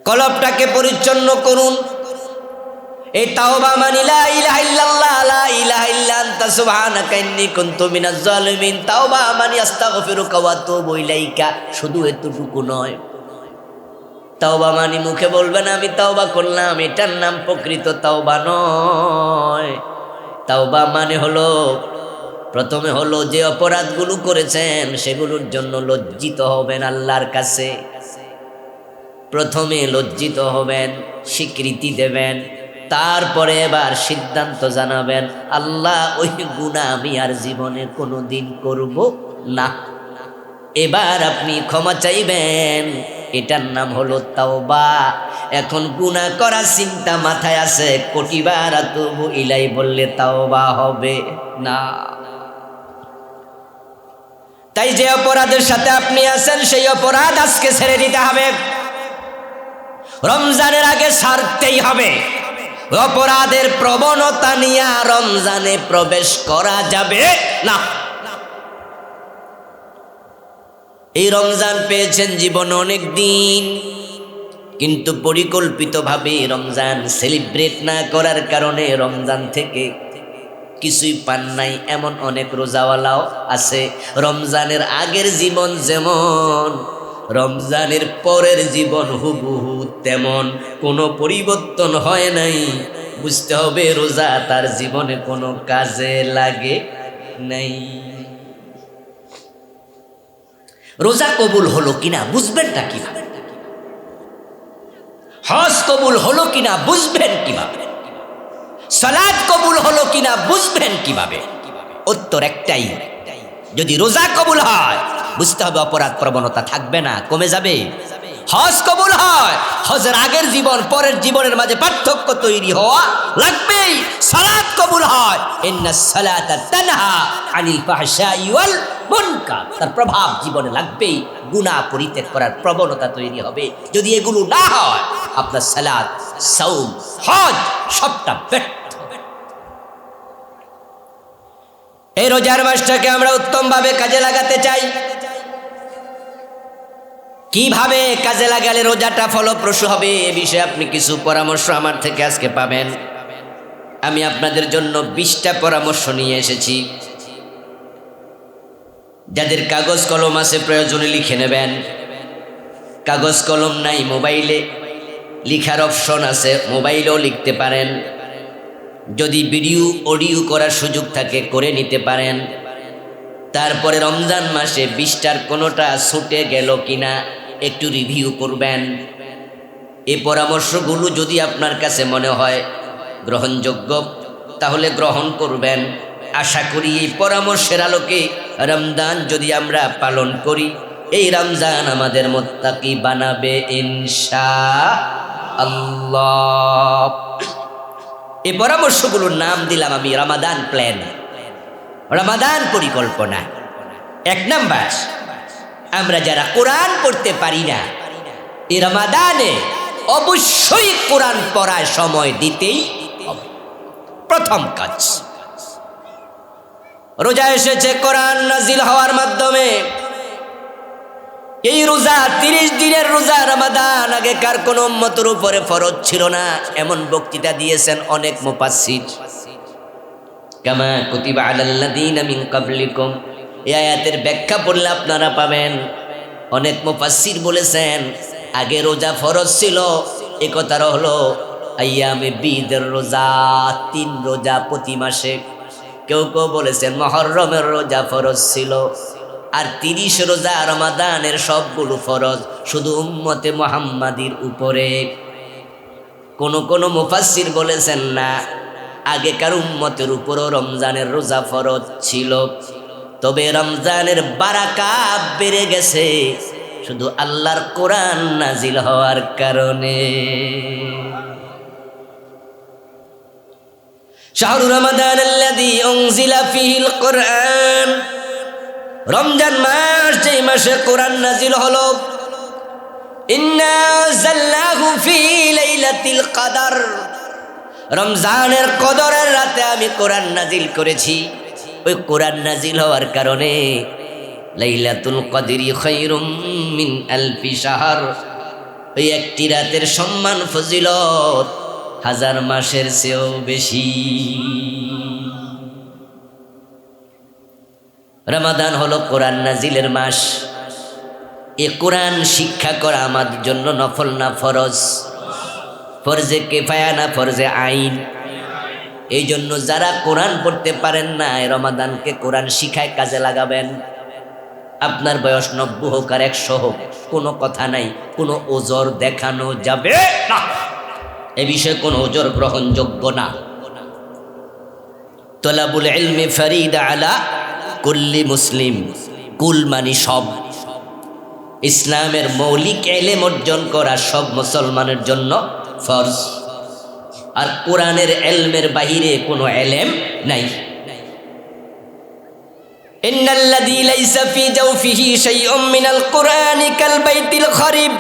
কলবটাকে পরিচ্ছন্ন করুন। এই তাওবা মানে লা ইলাহা ইল্লাল্লাহ লা ইলাহা ইল্লা আনতা সুবহানাকা ইন্নী কুনতু মিনাজ জালিমিন। তাওবা মানে আস্তাগফিরুকা ওয়া আতুবু ইলাইকা। শুধু এতটুকু নয়। তাওবা মানে মুখে বলবেন আমি তাওবা করলাম, এটার নাম প্রকৃত তাওবা নয়। তাওবা মানে হলো, প্রথমে হলো যে অপরাধগুলো করেছেন সেগুলোর জন্য লজ্জিত হবেন আল্লাহর কাছে। প্রথমে লজ্জিত হবেন, স্বীকৃতি দেবেন, তারপরে এবার সিদ্ধান্ত জানাবেন, আল্লাহ ওই গুনাহ আমি আর জীবনে কোনোদিন করব না। এবার আপনি ক্ষমা চাইবেন, এটার নাম হলো তাওবা। এখন গুনাহ করার চিন্তা মাথায় আছে, কোটিবার আতুবু ইলাই বললে তাওবা হবে না। তাই যে অপরাধের সাথে আপনি আছেন সেই অপরাধ আজকে ছেড়ে দিতে হবে। রমজানের আগে ছাড়তেই হবে। অপরাধের প্রবণতা নিয়ে রমজানে প্রবেশ করা যাবে না। এই রমজান পেয়েছেন জীবনে অনেক দিন, কিন্তু পরিকল্পিতভাবে রমজান সেলিব্রেট না করার কারণে রমজান থেকে কিছুই পান নাই। এমন অনেক রোজাওয়ালাও আছে, রমজানের আগের জীবন যেমন, রমজানের পরের জীবন হুবহু তেমন, কোনো পরিবর্তন হয় নাই। বুঝতে হবে রোজা তার জীবনে কোনো কাজে লাগে নাই। রোজা কবুল হলো কিনা বুঝবেনটা কিভাবে? হজ কবুল হলো কিনা বুঝবেন কিভাবে? সালাত কবুল হলো কিনা বুঝবেন কিভাবে? উত্তর একটাই, যদি রোজা কবুল হয় বুঝতে হবে অপরাধ প্রবণতা থাকবে না, কমে যাবে। হজ কবুল হয়, হজের আগের জীবন পরের জীবনের মাঝে পার্থক্য তৈরি হওয়া লাগবেই। সালাত কবুল হয়, ইন্নাস সালাতা তানহা আনিল ফাহশাই ওয়াল মুনকার, তার প্রভাব জীবনে লাগবেই। গুনাহ পরিত্যাগ করার প্রবণতা তৈরি হবে। যদি এগুলো না হয় আপনার সালাত, সাওম, হজ সবটা ব্যর্থ। এই রোজার মাসটাকে আমরা উত্তমভাবে কাজে লাগাতে চাই। কিভাবে কাজে লাগালে রোজাটা ফলপ্রসূ হবে এ বিষয়ে আপনি কিছু পরামর্শ আমার থেকে আজকে পাবেন। আমি আপনাদের জন্য 20টা পরামর্শ নিয়ে এসেছি। যাদের কাগজ কলম আছে প্রয়োজনে লিখে নেবেন। কাগজ কলম নাই, মোবাইলে লিখার অপশন আছে, মোবাইলেও লিখতে পারেন। যদি ভিডিও অডিও করার সুযোগ থাকে করে নিতে পারেন। তারপরে রমজান মাসে 20টার কোনোটা ছুটে গেল কিনা একটু রিভিউ করবেন। এই পরামর্শগুলো যদি আপনার কাছে মনে হয় গ্রহণযোগ্য তাহলে গ্রহণ করবেন। আশা করি এই পরামর্শের আলোকে রমজান যদি আমরা পালন করি, এই রমজান আমাদের মুত্তাকি বানাবে ইনশাআল্লাহ। এই পরামর্শগুলোর নাম দিলাম আমি রমাদান প্ল্যান, রমাদান পরিকল্পনা। 1 নাম্বার, আমরা যারা কোরআন পড়তে পারি না, এই রমাদানে অবশ্যই কোরআন পড়ার সময় দিতেই হবে। প্রথম কাজ, রোজা এসেছে কোরআন নাজিল হওয়ার মাধ্যমে। এই রোজা 30 দিনের রোজা রমাদান, আগেকার কোন উম্মতের উপরে ফরজ ছিল না, এমন বক্তৃতা দিয়েছেন অনেক মুফাসসির। কামা কুতিবা আলাল্লাযীনা মিন ক্বাবলিকুম, এই আয়াতের ব্যাখ্যা পড়লে আপনারা পাবেন অনেক মুফাসসির বলেছেন আগে রোজা ফরজ ছিল। এ কথার হলো আইয়ামে বীদের রোজা, 3 রোজা প্রতি মাসে। কেউ কেউ বলেছেন মুহররমের রোজা ফরজ ছিল, আর 30 রোজা রমাদানের সবগুলো ফরজ শুধু উম্মতে মুহাম্মাদির উপরে। কোন মুফাসসির বলেছেন না, আগেকার উম্মতের উপরও রমজানের রোজা ফরজ ছিল, তবে রমজানের বারাকাত বেড়ে গেছে শুধু আল্লাহর কোরআন নাজিল হওয়ার কারণে। শাহরু রমাদান আল্লাযী উনজিলা ফীহিল কোরআন, রমজান মাস যেই মাসে কোরআন নাজিল হলো। ইন্না আনজালনাহু ফী লাইলাতিল কদর, রমজানের কদরের রাতে আমি কোরআন নাজিল করেছি। ওই কোরআন নাজিল হওয়ার কারণে লাইলাতুল কদরি খায়রুম মিন আলফি শাহর, ওই একটি রাতের সম্মান ফজিলত 1000 মাসের চেয়েও বেশি। রমাদান হলো কোরআন নাজিলের মাস। এ কোরআন শিক্ষা করা আমাদের জন্য নফল না ফরজ? ফরজে কিফায়া না ফরজে আইন? এই জন্য যারা কোরআন পড়তে পারেন না, রমাদানকে কোরআন শিখায় কাজে লাগাবেন। আপনার বয়স 90 হোক আর 100 হোক, কোনো কথা নাই, কোনো ওজর দেখানো যাবে না। এ বিষয়ে কোনো ওজর গ্রহণযোগ্য না। তলাবুল ইলমি ফরিদা আলা কুল্লি মুসলিম, কুল মানি সব। ইসলামের মৌলিক ইলম অর্জন করা সব মুসলমানের জন্য ফরজ। আর কোরআনের ইলমের বাহিরে কোনো ইলম নাই। ইন্নাল্লাযী লাইসা ফী জাওফিহি শাইউম মিনাল কুরআনি কাল বাইতিল খরিব,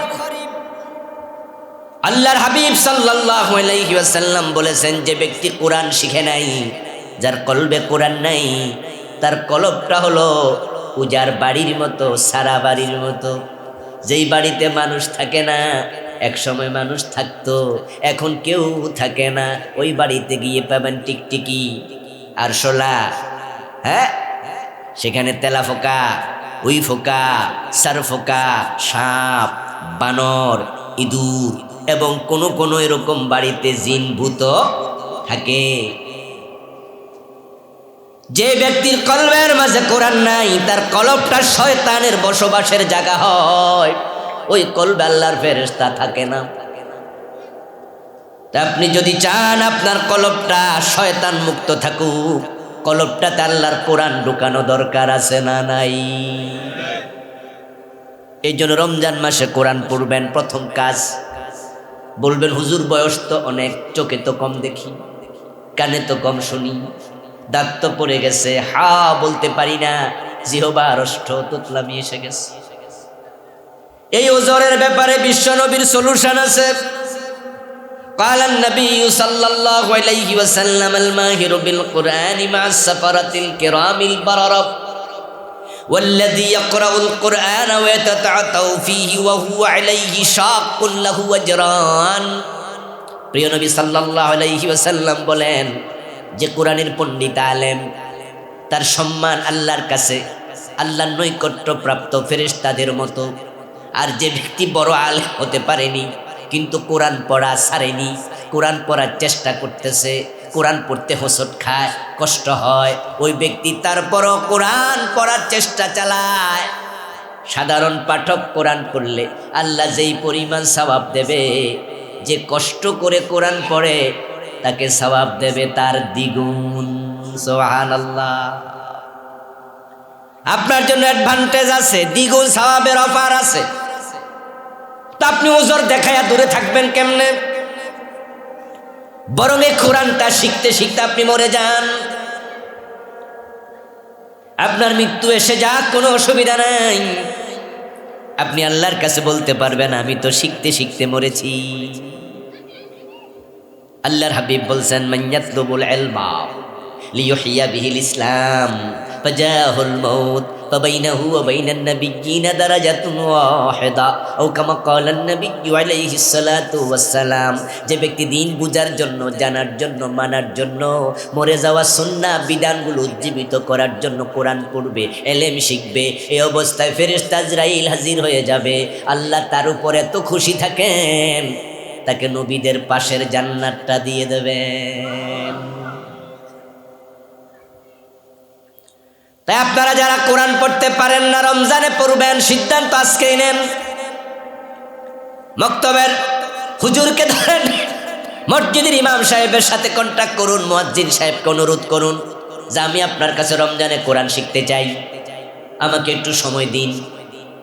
আল্লাহর হাবিব সাল্লাল্লাহু আলাইহি ওয়াসাল্লাম বলেছেন, যে ব্যক্তি কোরআন শিখে নাই, যার কলবে কোরআন নাই, তার কলবটা হলো উজার বাড়ির মতো, সারা বাড়ির মতো। যেই বাড়িতে মানুষ থাকে না, এক সময় মানুষ থাকতো, এখন কেউ থাকে না, ওই বাড়িতে গিয়ে পাবেন টিকটিকি, আরশোলা, হ্যাঁ, সেখানে তেলা ফোকা, উই ফোকা, সার ফোকা, সাপ, বানর, ইঁদুর এবং কোনো এরকম বাড়িতে জিন ভূত থাকে। যে ব্যক্তির কলবের মাঝে কোরআন নাই, তার কলবটা শয়তানের বসবাসের জায়গা হয়। ওই কলবে আল্লাহর ফেরেশতা থাকে না। তা আপনি যদি চান আপনার কলবটা শয়তান মুক্ত থাকুক, কলবটাতে আল্লাহর কোরআন ঢুকানো দরকার আছে না নাই? এই জন্য রমজান মাসে কোরআন পড়বেন। প্রথম কাজ, বলবেন হুজুর বয়স তো অনেক, চোখে তো কম দেখি, কানে তো কম শুনি, দাঁত তো পড়ে গেছে, হা বলতে পারি না, জিহবা আড়ষ্ট, তোতলামি এসে গেছে। এই ওজরের ব্যাপারে বিশ্বনবীর সলিউশন আছে। قال النبي صلى الله عليه وسلم الماهر بالقرآن مع السفرة الكرام البررة والذي يقرأ القرآن ويتتعتع فيه وهو عليه شاق له أجران প্রিয় নবী সাল্লাল্লাহু আলাইহি ওয়াসাল্লাম বলেন যে কোরআনের পণ্ডিত আলেম তার সম্মান আল্লাহর কাছে আল্লাহর নৈকট্য প্রাপ্ত ফেরেশতাদের মতো। আর যে ব্যক্তি বড় আলেম হতে পারেনি কিন্তু কোরআন পড়া ছাড়েনি, কোরআন পড়ার চেষ্টা করতেছে, কোরআন পড়তে হোঁচট খায়, কষ্ট হয়, ওই ব্যক্তি তারপরও কোরআন পড়ার চেষ্টা চালায়। সাধারণ পাঠক কোরআন পড়লে আল্লাহ যেই পরিমাণ সওয়াব দেবে, যে কষ্ট করে কোরআন পড়ে তাকে সওয়াব দেবে তার দ্বিগুণ। সুবহানাল্লাহ। আপনার জন্য অ্যাডভান্টেজ আছে, দ্বিগুণ সওয়াবের অফার আছে। তা আপনি ওজর দেখায়া দূরে থাকবেন কেমনে? বরং এই কোরআনটা শিখতে শিখতে আপনি মরে যান, আপনার মৃত্যু এসে যাক, কোনো অসুবিধা নাই। আপনি আল্লাহর কাছে বলতে পারবেন আমি তো শিখতে শিখতে মরেছি। আল্লাহর হাবিব বলছেন মান ইয়াতলুবুল ইলমা লিইহইয়া বিহিল ইসলাম ফাজাহুল মাউত ফাবাইনাহু ওয়া বাইনান নাবিয়্যিনা দারাজাতুন ওয়াহিদা আও কামা ক্বালান নাবিয়্যু আলাইহিস সালাতু ওয়াস সালাম। যে ব্যক্তি দিন বুঝার জন্য, জানার জন্য, মানার জন্য, মরে যাওয়া সুন্নাহ বিধানগুলো উজ্জীবিত করার জন্য কোরআন পড়বে, এলেম শিখবে, এই অবস্থায় ফেরেশতা আজরাইল হাজির হয়ে যাবে। আল্লাহ তার উপর এত খুশি থাকেন তাকে নবীদের পাশের জান্নাতটা দিয়ে দেবেন। তাই আপনারা যারা কোরআন পড়তে পারেন না রমজানে পড়বেন, সিদ্ধান্ত আজকেই নেন। মক্তবের হুজুরকে ধরেন, মসজিদের ইমাম সাহেবের সাথে কন্ট্যাক্ট করুন, মুয়াজ্জিন সাহেবকে অনুরোধ করুন যে আমি আপনার কাছে রমজানে কোরআন শিখতে চাই, আমাকে একটু সময় দিন,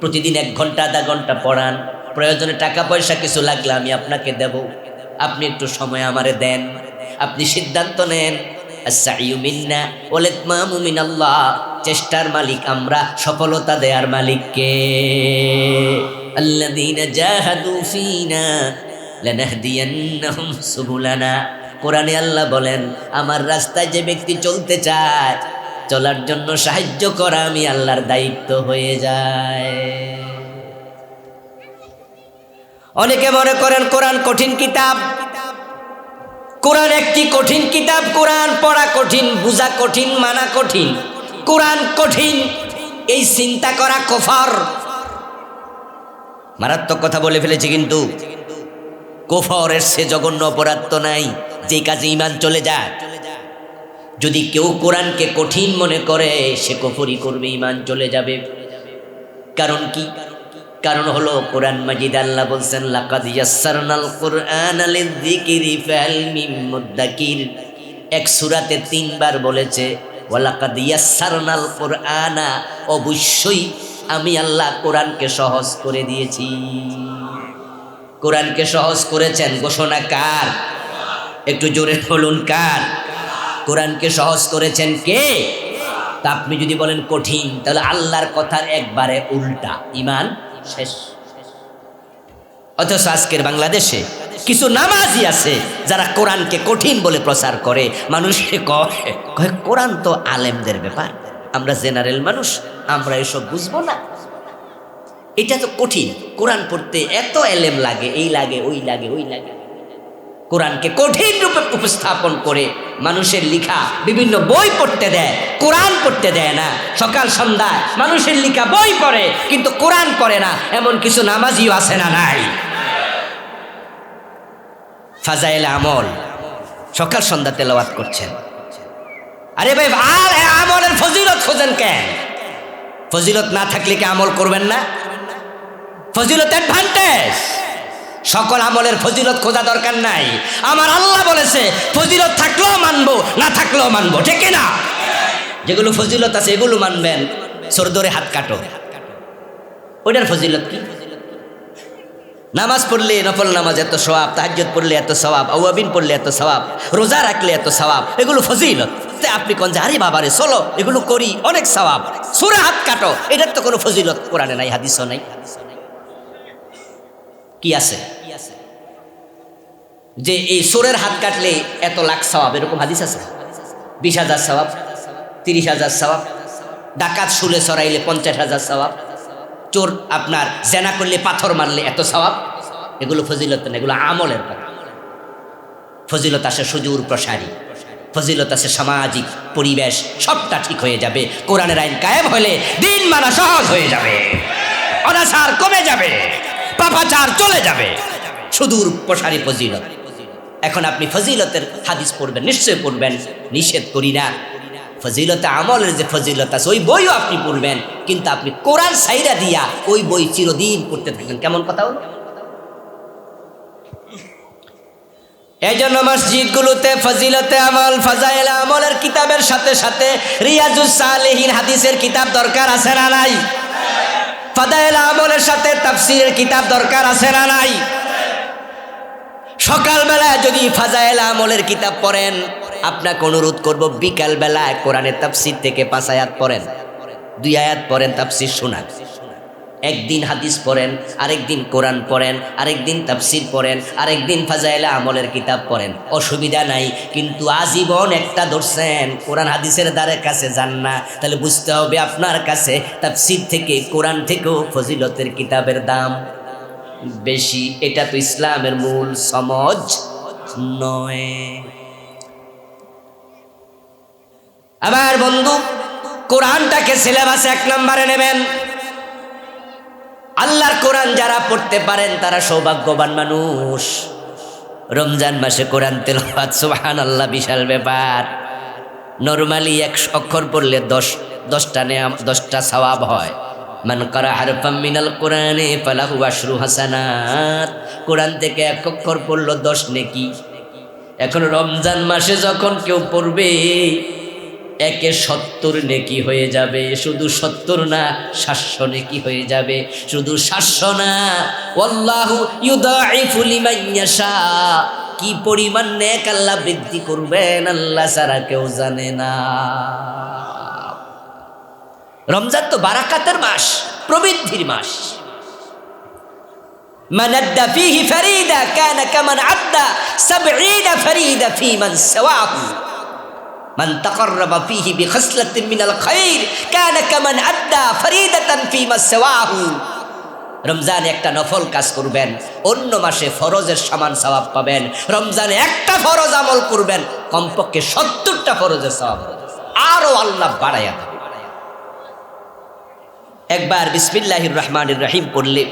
প্রতিদিন 1 ঘন্টা 1/2 ঘন্টা পড়ান, প্রয়োজনে টাকা পয়সা কিছু লাগলে আমি আপনাকে দেব, আপনি একটু সময় আমারে দেন। আপনি সিদ্ধান্ত নেন। আস-সাইয়ু মিন্না ওয়াল ইতমামু মিনাল্লাহ। চেষ্টার মালিক আমরা, সফলতা দেয়ার মালিক কে? আল্লাযীনা জাহাদু ফীনা লানাহদিয়ান্নাহুম সুবুলানা। কোরআনে আল্লাহ বলেন আমার রাস্তায় যে ব্যক্তি চলতে চায়, চলার জন্য সাহায্য করা আমি আল্লাহর দায়িত্ব হয়ে যায়। অনেকে মনে করেন কোরআন কঠিন কিতাব। কোরআন একটি কঠিন কিতাব, কোরআন পড়া কঠিন, বুঝা কঠিন, মানা কঠিন, কোরআন কঠিন, এই চিন্তা করা কুফর। মারাত্মক কথা বলে ফেলেছি, কিন্তু কুফরের সে জঘন্য অপরাধ তো নাই যে কাজে ঈমান চলে যায়। যদি কেউ কোরআনকে কঠিন মনে করে সে কুফরি করবে, ঈমান চলে যাবে। কারণ কি? কারণ হলো কোরআন মাজিদ আল্লাহ বলছেন লাকাদ ইয়াসসারনাল কুরআনা লিযিকরি ফাহাল মিন মুদ্দাকির। এক সূরাতে 3 বার বলেছে ওয়ালাকাদ ইয়াসসারনাল কুরআনা, অবশ্যই আমি আল্লাহ কোরআনকে সহজ করে দিয়েছি। কোরআনকে সহজ করেছেন, ঘোষণা কার? একটু জোরে বলুন কার? কোরআনকে সহজ করেছেন কে? তা আপনি যদি বলেন কঠিন, তাহলে আল্লাহর কথার একবারে উল্টা, ঈমান শেষ। অথচ আজকের বাংলাদেশে কিছু নামাজি আছে যারা কোরআনকে কঠিন বলে প্রচার করে, মানুষকে কয় কোরআন তো আলেমদের ব্যাপার, আমরা জেনারেল মানুষ, আমরা এসব বুঝবো না, এটা তো কঠিন, কোরআন পড়তে এত এলেম লাগে, এই লাগে, ওই লাগে, ওই লাগে। কোরআনকে কঠিন রূপে উপস্থাপন করে মানুষের লিখা বিভিন্ন বই পড়তে দেয়, কোরআন পড়তে দেয় না। সকাল সন্ধ্যায় মানুষের লিখা বই পড়ে কিন্তু কোরআন পড়ে না, এমন কিছু নামাজিও আছে না নাই? ফাজাইল আমল সকাল সন্ধ্যা তেলাওয়াত করছেন। আরে ভাই, আর আমলের ফজিলত খোঁজেন কেন? ফজিলত না থাকলে কি আমল করবেন না? ফজিলত অ্যাডভান্টেজ। সকল আমলের ফজিলত খোঁজা দরকার নাই। আমার আল্লাহ বলেছে ফজিলত থাকলেও মানবো, না থাকলেও মানবো, ঠিক না? যেগুলো ফজিলত আছে এগুলো মানবেন। সর ধরে হাত কাটো, ওইটার ফজিলত কি? নামাজ পড়লে, নফল নামাজ এত সওয়াব, তাহাজ্জুদ পড়লে এত সওয়াব, আওয়াবিন পড়লে এত সওয়াব, রোজা রাখলে এত সওয়াব, এগুলো ফজিলত। আপনি কোন যে আরে বাবারে চলো এগুলো করি, অনেক সওয়াব, সরে হাত কাটো, এটার তো কোনো ফজিলত কোরআনে নাই, হাদিসও নাই। কি আছে যে এই সুরের হাত কাটলে এত লাখ সওয়াব, এরকম হাদিস আছে? 20,000 সওয়াব, 30,000 সওয়াব, ডাকাত শুলে সরাইলে 50,000 সওয়াব, চোর আপনার জেনা করলে, পাথর মারলে এত সওয়াব। এগুলো ফজিলত না, এগুলো আমলের কথা। ফজিলত আসে সুদূর প্রসারী, ফজিলত আছে সামাজিক পরিবেশ, সবটা ঠিক হয়ে যাবে। কোরআনের আইন কায়েম হলে দিন মানা সহজ হয়ে যাবে, অনাচার কমে যাবে, পাপাচার চলে যাবে, সুদূর প্রসারী ফজিলত। এখন আপনি ফজিলতের হাদিস পড়বেন, নিশ্চয় পড়বেন, নিষেধ করি না। ফজিলতে আমলের যে ফজিলত আছে ওই বইও আপনি পড়বেন, কিন্তু আপনি কোরআন সাইরা দিয়া ওই বই চিরদিন পড়তে থাকবেন। কেমন কথা হলো? এই জন্য মসজিদগুলোতে ফজিলতে আমল, ফাজাইল আমলের কিতাবের সাথে সাথে রিয়াজুস সালেহিন হাদিসের কিতাব দরকার আছে না নাই? ফাজাইল আমলের সাথে তাফসীরের কিতাব দরকার আছে না নাই? সকালবেলায় যদি ফাজাইল আমলের কিতাব পড়েন, আপনাকে অনুরোধ করব বিকালবেলায় কোরআনের তাফসীর থেকে 5 আয়াত পড়েন, 2 আয়াত পড়েন, তাফসীর শোনান। একদিন হাদিস পড়েন, আরেকদিন কোরআন পড়েন, আরেকদিন তাফসীর পড়েন, আরেকদিন ফাজাইল আমলের কিতাব পড়েন, অসুবিধা নাই। কিন্তু আজীবন একটা ধরছেন, কোরআন হাদিসের দ্বারের কাছে যান না, তাহলে বুঝতে হবে আপনার কাছে তাফসীর থেকে, কোরআন থেকেও ফজিলতের কিতাবের দাম বেশি। এটা তো ইসলামের মূল সমজ নয়। আবার বন্ধু, কোরআনটাকে সিলেবাসে 1 নম্বরে নেবেন। আল্লাহর কোরআন যারা পড়তে পারেন তারা সৌভাগ্যবান মানুষ। রমজান মাসে কোরআন তেলাওয়াত, সুবহানাল্লাহ, বিশাল ব্যাপার। নরমালি 1 অক্ষর পড়লে 10টা সওয়াব হয়। মান কারা হারফাম মিনাল কোরআনে ফালাহু আশরু হাসানাত। কোরআন থেকে 1 অক্ষর পড়লো 10 নেকি। এখন রমজান মাসে যখন কেউ পড়বে, 1 70 নেকি হয়ে যাবে। শুধু 70 না, 700 নেকি হয়ে যাবে। শুধু 700 না, ওয়াল্লাহু ইউদাইফু লিমান ইয়াশা। কি পরিমাণ নেক আল্লাহ বৃদ্ধি করবেন আল্লাহ ছাড়া কেউ জানে না। রমজান তো বারাকাতের মাস, প্রবৃদ্ধির মাস। মান আদ্দা ফীহি ফারিদা কানা কামান আদ্দা 70 ফারিদা ফী মান সাওয়াহু। মান তাকাররাবা ফীহি বিখাসলাতিন মিনাল খায়র কানা কামান আদ্দা ফারিদাতান ফী মা সাওয়াহু। রমজানে একটা নফল কাজ করবেন, অন্য মাসে ফরজের সমান সওয়াব পাবেন। রমজানে একটা ফরজ আমল করবেন, কমপক্ষে 70টা ফরজের সওয়াব আরো আল্লাহ বাড়ায়া দেবে। একবার বিসমিল্লাহির রহমানির রহিম পড়লে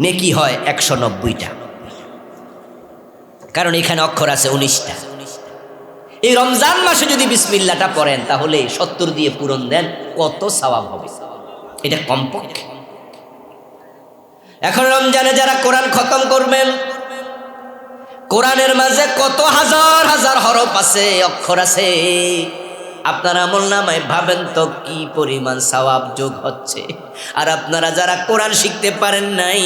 নেকি হয় 190টা, কারণ এখানে অক্ষর আছে 19টা। এই রমজান মাসে যদি বিসমিল্লাহটা পড়েন তাহলে 70 দিয়ে পূরণ দেন, কত সওয়াব হবে এটা কমপক্ষে। এখন রমজানে যারা কোরআন খতম করবেন, কোরআনের মাঝে কত হাজার হাজার হরফ আছে, অক্ষর আছে। আপনারা আমলনামায় ভাবেন তো কি পরিমাণ সওয়াব যোগ হচ্ছে। আর আপনারা যারা কোরআন শিখতে পারেন নাই,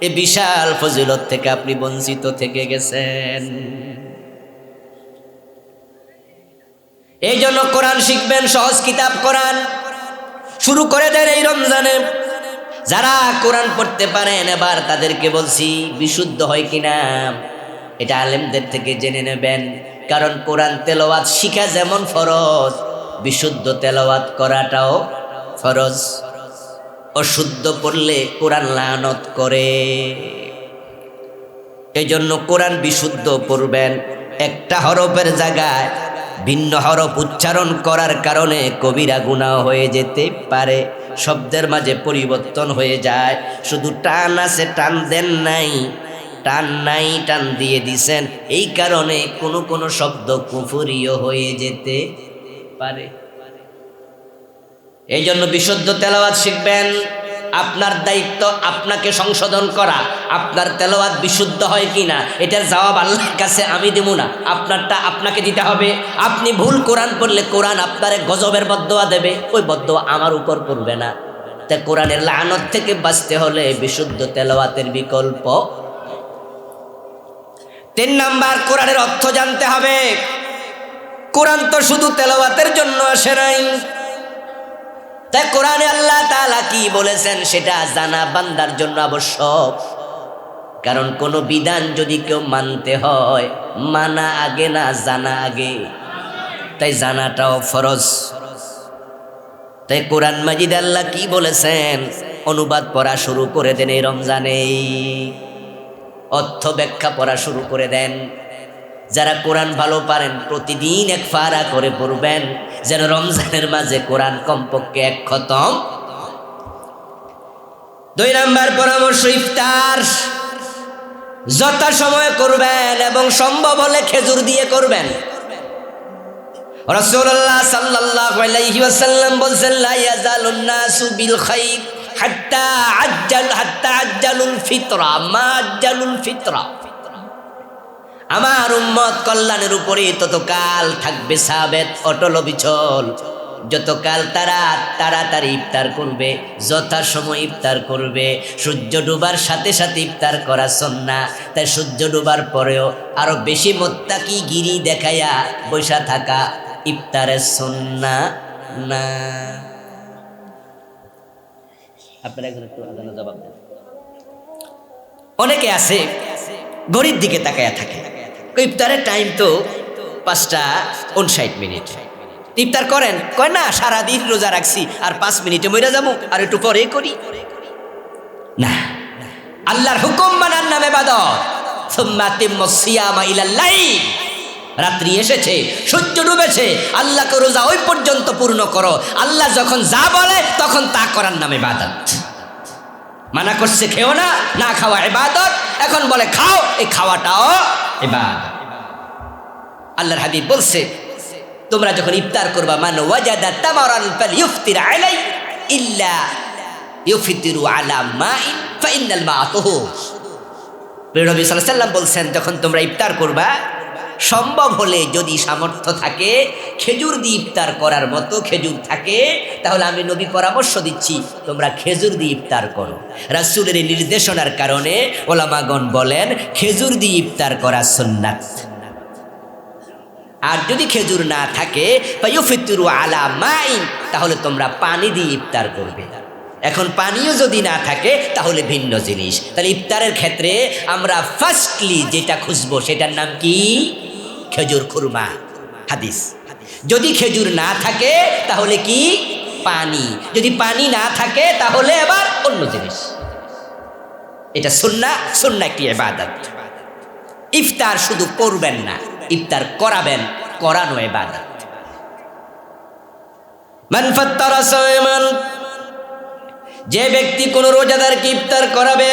এ বিশাল ফজিলত থেকে আপনি বঞ্চিত থেকে গেছেন। এই জন্য কোরআন শিখবেন, সহজ কিতাব কোরআন শুরু করে দেন এই রমজানে। যারা কোরআন পড়তে পারেন, এবার তাদেরকে বলছি বিশুদ্ধ হয় কিনা এটা আলেমদের থেকে জেনে নেবেন। কারণ কোরআন তেলাওয়াত শিখা যেমন ফরজ, বিশুদ্ধ তেলাওয়াত করাটাও ফরজ। অশুদ্ধ পড়লে কোরআন লানত করে। এই জন্য কোরআন বিশুদ্ধ পড়বেন। একটা হরফের জায়গায় ভিন্ন হরফ উচ্চারণ করার কারণে কবিরা গুনাহ হয়ে যেতে পারে। শব্দের মাঝে পরিবর্তন হয়ে যায়। শুধু টান আছে, টান দেন নাই, টান নাই, টান দিয়ে দিছেন। এই কারণে কোনো কোনো শব্দ কুফরিও হয়ে যেতে পারে। এই জন্য বিশুদ্ধ তেলাওয়াত শিখবেন। আপনার দায়িত্ব আপনাকে সংশোধন করা। আপনার তেলাওয়াত বিশুদ্ধ হয় কিনা এটার জবাব আল্লাহর কাছে আমি দেব না, আপনারটা আপনাকে দিতে হবে। আপনি ভুল কোরআন পড়লে কোরআন আপনার গজবের বদদোয়া দেবে, ওই বদদোয়া আমার উপর পড়বে না। তাই কোরআনের লানত থেকে বাঁচতে হলে বিশুদ্ধ তেলাওয়াতের বিকল্প। 3 নাম্বার, কোরআনের অর্থ জানতে হবে। কোরআন তো শুধু তেলাওয়াতের জন্য আসে নাই। তাই কোরআনে আল্লাহ তাআলা কি বলেছেন সেটা জানা বান্দার জন্য আবশ্যক। কারণ কোনো বিধান যদি কেউ মানতে হয়, মানা আগে না জানা আগে, তাই জানাটাও ফরজ। তাই কোরআন মাজিদ আল্লাহ কি বলেছেন অনুবাদ পড়া শুরু করে দেন এই রমজানে, অর্থ ব্যাখ্যা পড়া শুরু করে দেন। যারা কোরআন ভালো পারেন প্রতিদিন এক ফারা করে পড়বেন, যেন রমজানের মাঝে কোরআন কমপক্ষে এক খতম। 2 নাম্বার পরামর্শ, ইফতার যথাসময়ে করবেন এবং সম্ভব হলে খেজুর দিয়ে করবেন। রাসূলুল্লাহ সাল্লাল্লাহু আলাইহি ওয়াসাল্লাম বলেন, লা ইয়াজালুন নাসু বিল খাইর হাত্তা আজ্জালুল ফিতরা মা আজ্জালুল ফিতরা। আমার উম্মত কল্যাণের উপরে ততকাল থাকবে সাবেত অটল অবিচল, যতকাল তারা তাড়াতাড়ি ইফতার করবে, যথাসময় ইফতার করবে। সূর্য ডুবার সাথে সাথে ইফতার করা সুন্নাহ, তাই সূর্য ডুবার পরেও আরো বেশি মুত্তাকি গিরি দেখাইয়া বসা থাকা ইফতারের সুন্নাহ না। আপনারা একজন একটু আজানের জবাব দেন। অনেকে আছে ঘড়ির দিকে তাকায়া থাকে, ইফতারের টাইম তো 5:59, ইফতার করেন, কয় না সারাদিন রোজা রাখছি আর 5 মিনিটে মইরা যাবো, আর একটু পরে করি না। আল্লাহর হুকুম মানার নামে ইবাদত। সুম্মা আতিম্মুস সিয়ামা ইলাল লাইল, রাত্রি এসেছে, সূর্য ডুবেছে, আল্লাহকে রোজা ওই পর্যন্ত পূর্ণ করো। আল্লাহ যখন যা বলে তখন তা করার নামে ইবাদত। মানা করছে খেও না, না খাওয়া ইবাদত, এখন বলে খাও, এই খাওয়াটাও ইবাদত। আল্লাহর হাবিব বলছে, তোমরা যখন ইফতার করবা, মান ওয়াজাদা তামারান ফালইফতির আলাই ইল্লা ইউফতিরু আলা মাইন ফাইনাল মা তুহুর। নবী সাল্লাল্লাহু আলাইহি ওয়াসাল্লাম বলছেন, যখন তোমরা ইফতার করবা, সম্ভব হলে যদি সামর্থ্য থাকে, খেজুর দিয়ে ইফতার করার মতো খেজুর থাকে, তাহলে আমি নবী পরামর্শ দিচ্ছি তোমরা খেজুর দিয়ে ইফতার করো। রাসূলের এই নির্দেশনার কারণে ওলামাগণ বলেন খেজুর দিয়ে ইফতার করা সুন্নাত। আর যদি খেজুর না থাকে ফায়ুফতিরু আলা মাইন, তাহলে তোমরা পানি দিয়ে ইফতার করবে। এখন পানিও যদি না থাকে তাহলে ভিন্ন জিনিস। তাহলে ইফতারের ক্ষেত্রে আমরা ফার্স্টলি যেটা খুঁজবো সেটার নাম কি? খেজুর খুরমা। হাদিস। যদি খেজুর না থাকে তাহলে কি? পানি। যদি পানি না থাকে তাহলে আবার অন্য জিনিস। এটা সুন্নাহ, সুন্নাহ একটি ইবাদত। ইফতার শুধু করবেন না, ইফতার করাবেন, করানো ইবাদত। মান ফাত্তারা সায়মান, যে ব্যক্তি কোন রোজাদারকে ইফতার করাবে,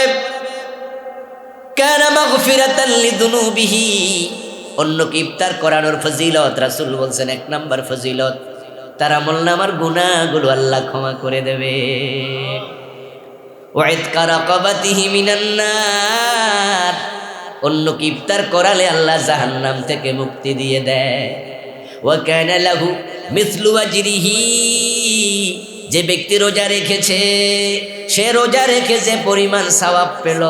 কানা মাগফিরাতান লিযুনুবিহি, অন্যকে ইফতার করানোর ফজিলত রাসূল বলছেন 1 নাম্বার ফজিলত, তার আমলনামার গুনাহগুলো আল্লাহ ক্ষমা করে দেবে। ওয়া ইতকা রাকাবাতিহি মিনান নার, অন্যকে ইফতার করালে আল্লাহ জাহান্নাম থেকে মুক্তি দিয়ে দেয়। ওয়া কানা লাহু মিসলু আজরিহি, যে ব্যক্তি রোজা রেখেছে, সে রোজা রেখে যে পরিমাণ সওয়াব পেল,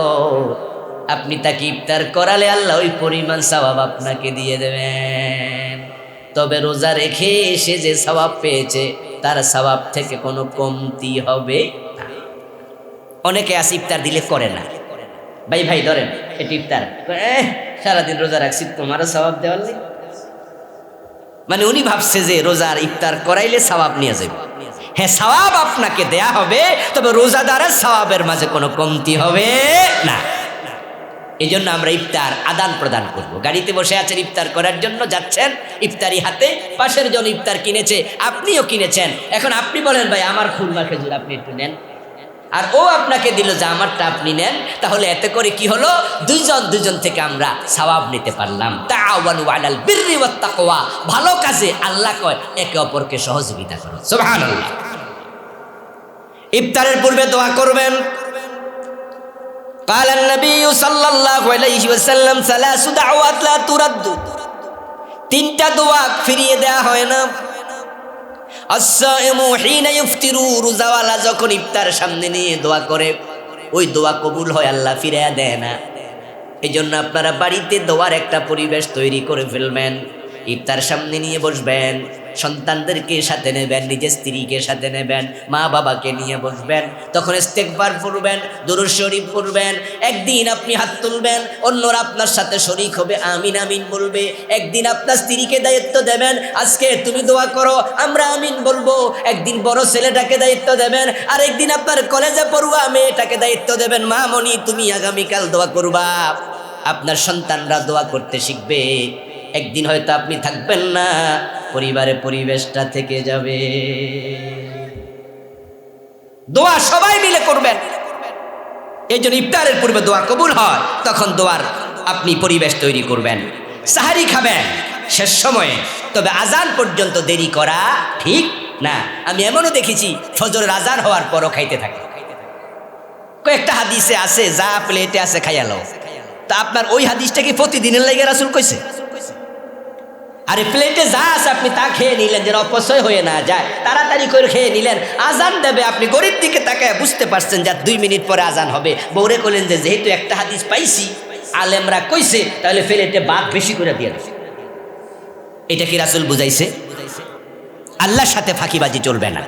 আপনি তাকে ইফতার করালে আল্লাহ ওই পরিমাণ সওয়াব আপনাকে দিয়ে দেবেন। তবে রোজা রেখে সে যে সওয়াব পেয়েছে তার সওয়াব থেকে কোনো কমতি হবে না। অনেকে আছে ইফতার দিলে করে না, ভাই ভাই ধরেন এটি ইফতার, সারাদিন রোজা রাখছি তোমারও সওয়াব দেওয়ার নেই। মানে উনি ভাবছে যে রোজার ইফতার করাইলে সওয়াব নিয়ে যাবে। হ্যাঁ, সওয়াব আপনাকে দেয়া হবে, তবে রোজাদারের সওয়াবের মাঝে কোনো কমতি হবে না। এই জন্য আমরা ইফতার আদান প্রদান করব। গাড়িতে বসে আছেন, ইফতার করার জন্য যাচ্ছেন, ইফতারি হাতে, পাশের জন ইফতার কিনেছে, আপনিও কিনেছেন। এখন আপনি বলেন ভাই আমার খুরমা খেজুর আপনি একটু নেন, আর ও আপনাকে দিল যে আমারটা আপনি নেন। তাহলে এতে করে কি হলো? দুইজন থেকে আমরা সওয়াব নিতে পারলাম। তাআওয়ানু আলাল বিররি ওয়াত তাকওয়া, ভালো কাজে আল্লাহ কয় একে অপরকে সহযোগিতা করো। সুবহানাল্লাহ। ইফতারের পূর্বে দোয়া করবেন। قال النبي صلى الله عليه وسلم ثلاث دعوات لا ترد, 3টা দোয়া ফিরিয়ে দেয়া হয় না। as-saimu hina yuftiru, রোজাওয়ালা যখন ইফতার সামনে নিয়ে দোয়া করে, ওই দোয়া কবুল হয়, আল্লাহ ফিরিয়ে দেয় না। এই জন্য আপনারা বাড়িতে দোয়ার একটা পরিবেশ তৈরি করে ফেলবেন। ইফতার সামনে নিয়ে বসবেন, সন্তানদেরকে সাথে নেবেন, নিজের স্ত্রীকে সাথে নেবেন, মা বাবাকে নিয়ে বসবেন। তখন ইস্তেগফার পড়বেন, দুরূদ শরীফ পড়বেন। একদিন আপনি হাত তুলবেন, অন্যরা আপনার সাথে শরীক হবে, আমিন আমিন বলবে। একদিন আপনার স্ত্রীকে দায়িত্ব দেবেন, আজকে তুমি দোয়া করো, আমরা আমিন বলবো। একদিন বড় ছেলেটাকে দায়িত্ব দেবেন, আর একদিন আপনার কলেজে পড়ুয়া মেয়েটাকে দায়িত্ব দেবেন, মা মনি তুমি আগামীকাল দোয়া করবা। আপনার সন্তানরা দোয়া করতে শিখবে। একদিন হয়তো আপনি থাকবেন না, পরিবারের পরিবেশটা থেকে যাবে। দোয়া সবাই মিলে করবেন। এই জন্য ইফতারের পূর্বে দোয়া কবুল হয়, তখন দোয়ার আপনি পরিবেশ তৈরি করবেন। সাহারি খাবেন শেষ সময়ে, তবে আজান পর্যন্ত দেরি করা ঠিক না। আমি এমনও দেখেছি ফজরের আজান হওয়ার পরও খাইতে থাকে। কয়েকটা হাদিসে আছে যা প্লেটে আছে খাইয়ালো, তা আপনার ওই হাদিসটা কি প্রতিদিনের লাগে রাসূল কইছে? আরে প্লেটে যা আছে আপনি তা খেয়ে নিলেন, যেন অপচয় হয়ে না যায়, তাড়াতাড়ি করে খেয়ে নিলেন। আজান দেবে, আপনি গরিব দিকে তাকায় বুঝতে পারছেন যে 2 মিনিট পরে আজান হবে। বউরে কইলেন যে যেহেতু একটা হাদিস পাইছি, আলেমরা কইছে, তাহলে প্লেটে ভাত বেশি করে দিয়ে দেন। এটা কি রাসূল বুঝাইছে? আল্লাহর সাথে ফাঁকিবাজি চলবে না।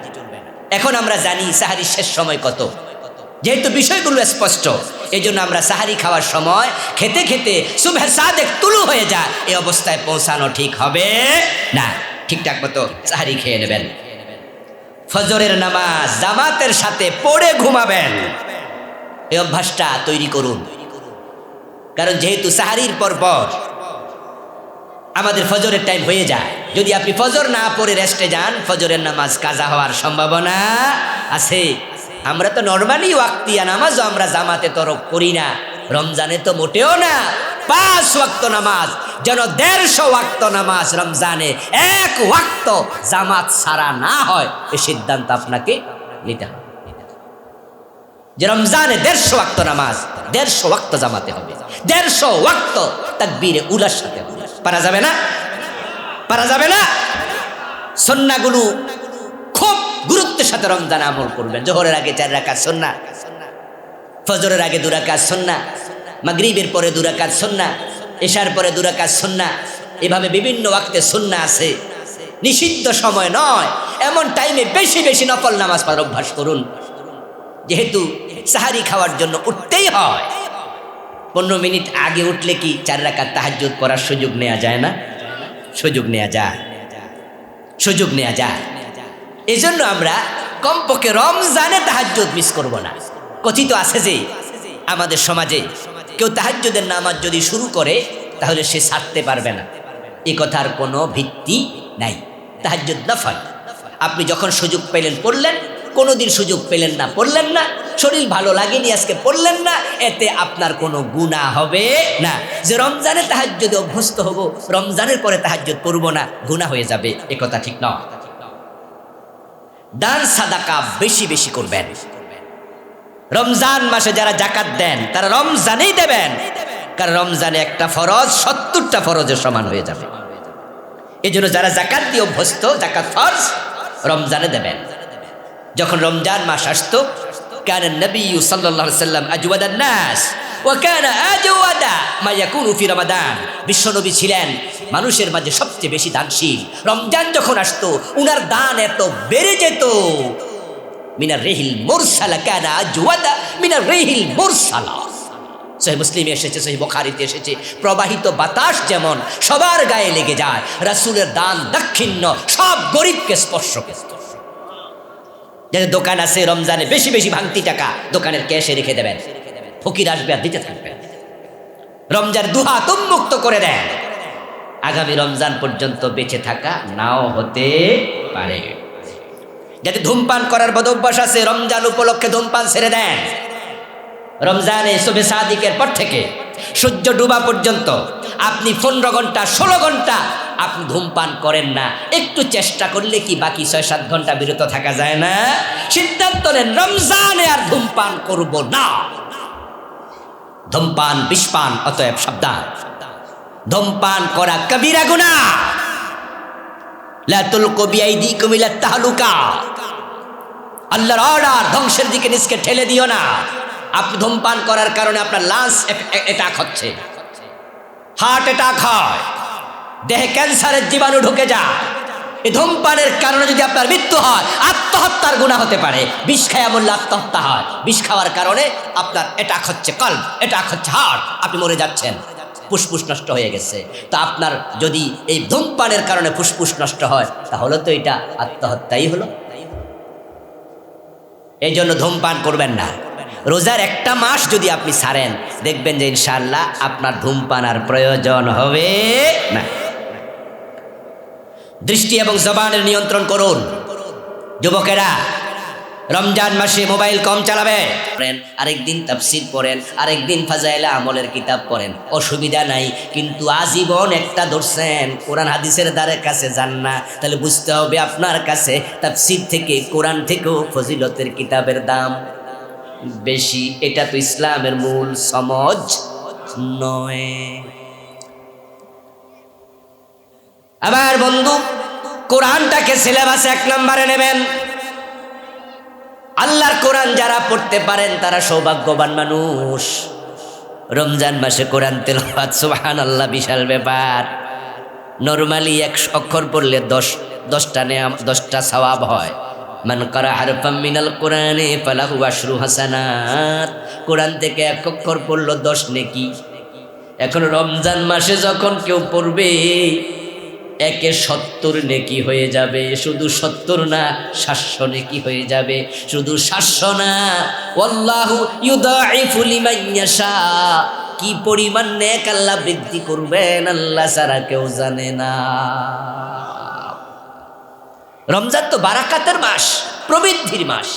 এখন আমরা জানি সাহারির শেষ সময় কত, যেহেতু বিষয়গুলো স্পষ্ট, এই জন্য আমরা সাহারি খাওয়ার সময় খেতে খেতে সুবহে সাদেক তুলু হয়ে যায়, এই অবস্থায় পৌঁছানো ঠিক হবে না। ঠিকঠাক মতো সাহারি খেয়ে নেবেন। ফজরের নামাজ জামাতের সাথে পড়ে ঘুমাবেন, এই অভ্যাসটা তৈরি করুন। কারণ যেহেতু সাহারির পর আমাদের ফজরের টাইম হয়ে যায়, যদি আপনি ফজর না পড়ে রেস্টে যান, ফজরের নামাজ কাজা হওয়ার সম্ভাবনা আছে। আমরা তো নরমালি ওয়াক্তিয়া নামাজও আমরা জামাতে তরক করি না, রমজানে তো মোটেও না। 5 ওয়াক্ত নামাজ, যেন 150 ওয়াক্ত নামাজ রমজানে 1 ওয়াক্ত জামাত ছাড়া না হয়, এই সিদ্ধান্ত আপনাকে নিতে হবে যে রমজানে 150 ওয়াক্ত নামাজ, 150 ওয়াক্ত জামাতে হবে, 150 ওয়াক্ত তাকবীরে উলার সাথে হবে। পারা যাবে না? পারা যাবে না? সুন্নাহগুলো খুব গুরুত্বের সাথে রমজান আমল করবেন। জোহরের আগে 4 রাকাত সুন্নাহ, ফজরের আগে 2 রাকাত সুন্নাহ, মাগরিবের পরে 2 রাকাত সুন্নাহ, এশার পরে 2 রাকাত সুন্নাহ। এভাবে বিভিন্ন ওয়াক্তে সুন্নাহ আছে। নিষিদ্ধ সময় নয়, এমন টাইমে বেশি বেশি নফল নামাজ পড়ার অভ্যাস করুন। যেহেতু সাহারি খাওয়ার জন্য উঠতেই হয়, 15 মিনিট আগে উঠলে কি 4 রাকাত তাহাজ্জুদ পড়ার সুযোগ নেওয়া যায় না? সুযোগ নেওয়া যায়, সুযোগ নেওয়া যায়। এই জন্য আমরা কমপক্ষে রমজানে তাহাজ্জুদ মিস করব না। কথিত আছে যে আমাদের সমাজে কেউ তাহাজ্জুদের নামাজ যদি শুরু করে তাহলে সে ছাড়তে পারবে না। এই কথার কোনো ভিত্তি নাই। তাহাজ্জুদ নফল, আপনি যখন সুযোগ পেলেন পড়লেন, কোনোদিন সুযোগ পেলেন না পড়লেন না, শরীর ভালো লাগেনি আজকে পড়লেন না, এতে আপনার কোনো গুনাহ হবে না। যে রমজানে তাহাজ্জুদে অভ্যস্ত হব, রমজানের পরে তাহাজ্জুদ পড়ব না, গুনাহ হয়ে যাবে, এ কথা ঠিক নয়। দান সাদাকা বেশি বেশি করবেন। রমজান মাসে যারা জাকাত দেন তারা রমজানেই দেবেন, কারণ রমজানে একটা ফরজ 70টা ফরজের সমান হয়ে যাবে। এই জন্য যারা জাকাত দিয়ে অভ্যস্ত, জাকাত ফরজ রমজানে দেবেন। যখন রমজান মাস আসতো, কানা নবী সাল্লাল্লাহু আলাইহি ওয়াসাল্লাম আজওয়াদান নাস ওয়া কানা আজওয়াদা মা ইয়াকুনু ফি রমাদান। বিশ্বনবী ছিলেন মানুষের মাঝে সবচেয়ে বেশি দানশীল। রমজান যখন আসতো উনার দান এত বেড়ে যেত, মিনার রিহিল মুরসালা কানা আজওয়াদা মিনার রিহিল মুরসালা। সহিহ মুসলিমে এসেছে, সহিহ বুখারীতে এসেছে, প্রবাহিত বাতাস যেমন সবার গায়ে লেগে যায়, রাসূলের দান দাক্ষিণ্য সব গরিবকে স্পর্শ করত। যাদের দোকান আছে রমজানে বেশি বেশি ভাঙতি টাকা দোকানের ক্যাশে রেখে দেবেন, ফকির আসবে আর দিতে থাকবেন। রমজান দুহাত উন্মুক্ত করে দেন, আগামী রমজান পর্যন্ত বেঁচে থাকা নাও হতে পারে। যাতে ধূমপান করার বদ অভ্যাস আছে, রমজান উপলক্ষে ধূমপান ছেড়ে দেন। রমজানে শুভে সাদিকের পর থেকে সূর্য ডুবা পর্যন্ত আপনি 15 ঘন্টা 16 ঘন্টা আপনি ধূমপান করেন না, একটু চেষ্টা করলে কি বাকি 6-7 ঘন্টা বিরত থাকা যায় না? সিদ্ধান্ত নেন রমজানে আর ধূমপান করব না। ধূমপান বিষপান, অতএব সাবধান। ধূমপান করা কবিরা গুনাহ। লা তুলকু বিআইদিকুম ইলা তাহলুকা। আল্লাহর অর্ডার, ধ্বংসের দিকে নিজকে ঠেলে দিও না। আপনি ধূমপান করার কারণে আপনার লাংস অ্যাটাক হচ্ছে, হার্ট অ্যাটাক হয়, দেহে ক্যান্সারের জীবাণু ঢুকে যায়। এই ধূমপানের কারণে যদি আপনার মৃত্যু হয়, আত্মহত্যার গুনাহ হতে পারে। বিষ খাওয়া বললে আত্মহত্যা হয়, বিষ খাওয়ার কারণে আপনার অ্যাটাক হচ্ছে কলব, অ্যাটাক হচ্ছে হার্ট, আপনি মরে যাচ্ছেন, ফুসফুস নষ্ট হয়ে গেছে। তো আপনার যদি এই ধূমপানের কারণে ফুসফুস নষ্ট হয়, তাহলে তো এটা আত্মহত্যাই হলো। এই জন্য ধূমপান করবেন না। রোজার একটা মাস যদি আপনি ছাড়েন, দেখবেন যে ইনশাআল্লাহ আপনার ধূমপান আর প্রয়োজন হবে না। দৃষ্টি এবং জবানের নিয়ন্ত্রণ করুন। যুবকেরা, রমজান মাসে মোবাইল কম চালাবে, আরেকদিন তাফসীর পড়েন, আরেকদিন ফাজাইলে আমলের কিতাব পড়েন, অসুবিধা নাই। কিন্তু আজীবন একটা ধরছেন, কোরআন হাদিসের দ্বারে কাছে যান না, তাহলে বুঝতে হবে আপনার কাছে তাফসীর থেকে, কোরআন থেকেও ফজিলতের কিতাবের দাম বেশি। এটা তো ইসলামের মূল সমজ নয়। আবার বন্ধু, কোরআনটাকে সিলেবাসে 1 নম্বরে নেবেন। আল্লাহর কোরআন যারা পড়তে পারেন তারা সৌভাগ্যবান মানুষ। রমজান মাসে কোরআন তেলাওয়াত, সুবহানাল্লাহ, বিশাল ব্যাপার। নরমালি 1 অক্ষর পড়লে 10টা সওয়াব হয়। মান কারা হারফাম মিনাল কোরআনে ফালাহু আশরু হাসানাত। কোরআন থেকে 1 অক্ষর পড়লো 10 নেকি। এখন রমজান মাসে যখন কেউ পড়বে, 1 70 নেকি হয়ে যাবে। শুধু 70 না, 700 নেকি হয়ে যাবে। শুধু 700 না, ওয়াল্লাহু ইউদাইফু লিমান ইয়াশা। কি পরিমাণ নেক আল্লাহ বৃদ্ধি করবেন, আল্লাহ ছাড়া কেউ জানে না। রমজান তো বারাকাতের মাস, প্রবৃদ্ধির মাস।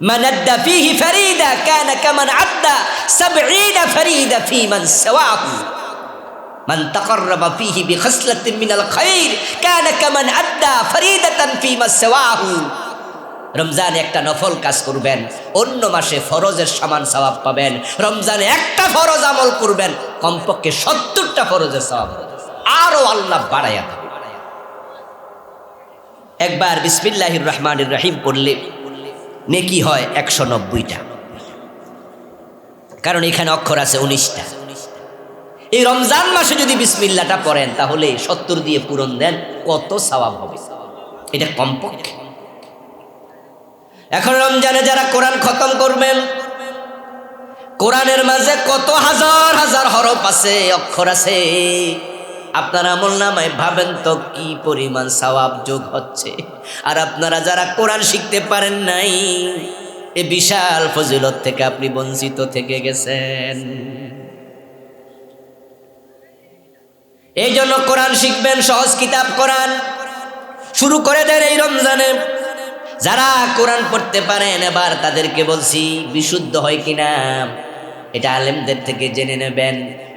মান আদ্দা ফীহি ফারিদা কানা কামান আদ্দা 70 ফারিদা ফী মান সাওয়াহু। মান তাকাররাবা ফীহি বিখাসলাতিন মিনাল খায়র কানা কামান আদ্দা ফারিদাতান ফী মা সাওয়াহু। রমজানে একটা নফল কাজ করবেন, অন্য মাসে ফরজের সমান সওয়াব পাবেন। রমজানে একটা ফরজ আমল করবেন, কমপক্ষে 70টা ফরজের সওয়াব আরো আল্লাহ বাড়ায়া দেবেন। একবার বিসমিল্লাহির রহমানির রহিম পড়লে নেকি হয় 190টা, কারণ এখানে অক্ষর আছে 19টা। এই রমজান মাসে যদি বিসমিল্লাহটা পড়েন তাহলে 70 দিয়ে পূরণ দেন, কত সওয়াব হবে এটা কমপক্ষে। এখন রমজানে যারা কোরআন খতম করবেন, কোরআনের মাঝে কত হাজার হাজার হরফ আছে, অক্ষর আছে। আপনার আমলনামায় ভাবেন তো কি পরিমাণ সওয়াব যোগ হচ্ছে। আর আপনারা যারা কোরআন শিখতে পারেন নাই, এই বিশাল ফজিলত থেকে আপনি বঞ্চিত থেকে গেছেন। এই জন্য কোরআন শিখবেন, সহজ কিতাব কোরআন শুরু করে দেন এই রমজানে। যারা কোরআন পড়তে পারেন, এবার তাদেরকে বলছি বিশুদ্ধ হয় কিনা এটা আলেমদের থেকে জেনে নেবেন।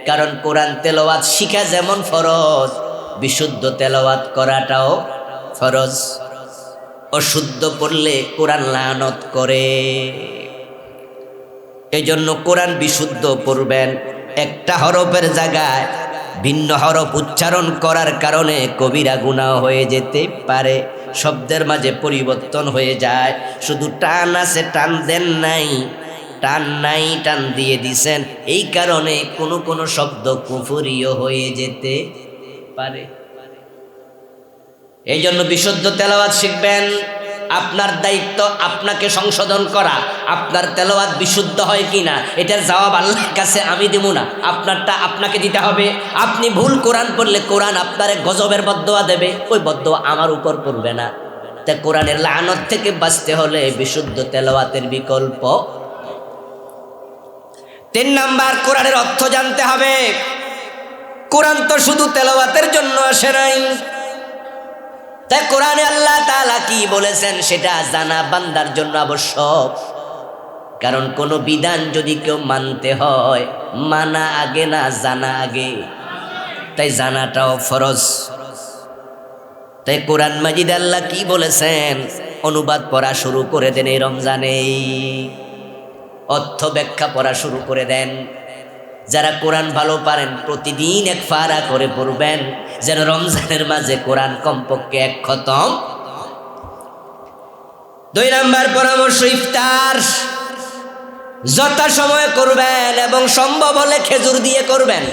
কারণ কোরআন তেলাওয়াত শিখা যেমন ফরজ, বিশুদ্ধ তেলাওয়াত করাটাও ফরজ। অশুদ্ধ পড়লে কোরআন লানত করে। এই জন্য কোরআন বিশুদ্ধ পড়বেন। একটা হরফের জায়গায় ভিন্ন হরফ উচ্চারণ করার কারণে কবিরা গুনাহ হয়ে যেতে পারে। শব্দের মাঝে পরিবর্তন হয়ে যায়। শুধু টান আছে, টান দেন নাই, টান নাই, টান দিয়ে দিছেন। এই কারণে কোনো শব্দ কুফরিও হয়ে যেতে পারে। এই জন্য বিশুদ্ধ তেলাওয়াত শিখবেন। আপনার দায়িত্ব আপনাকে সংশোধন করা। আপনার তেলাওয়াত বিশুদ্ধ হয় কিনা এটার জবাব আল্লাহর কাছে আমি দেব না, আপনারটা আপনাকে দিতে হবে। আপনি ভুল কোরআন পড়লে কোরআন আপনারে গজবের বদদোয়া দেবে, ওই বদদোয়া আমার উপর পড়বে না। তাই কোরআনের লানত থেকে বাঁচতে হলে বিশুদ্ধ তেলাওয়াতের বিকল্প। 3 নাম্বার, কোরআনের অর্থ জানতে হবে। কোরআন তো শুধু তেলাওয়াতের জন্য আসে নাই। তাই কোরআনে আল্লাহ তাআলা কি বলেছেন সেটা জানা বান্দার জন্য আবশ্যক। কারণ কোনো বিধান যদি কেউ মানতে হয়, মানা আগে না জানা আগে, তাই জানাটাও ফরজ। তাই কোরআন মাজিদ আল্লাহ কি বলেছেন অনুবাদ পড়া শুরু করে দেন এই রমজানে, অর্থ ব্যাখ্যা পড়া শুরু করে দেন। যারা কোরআন ভালো পারেন প্রতিদিন 1 পারা করে পড়বেন, যেন রমজানের মাঝে কোরআন কমপক্ষে 1 খতম। 2 নাম্বার পরামর্শ, ইফতার যথাসময়ে করবেন এবং সম্ভব হলে খেজুর দিয়ে করবেন।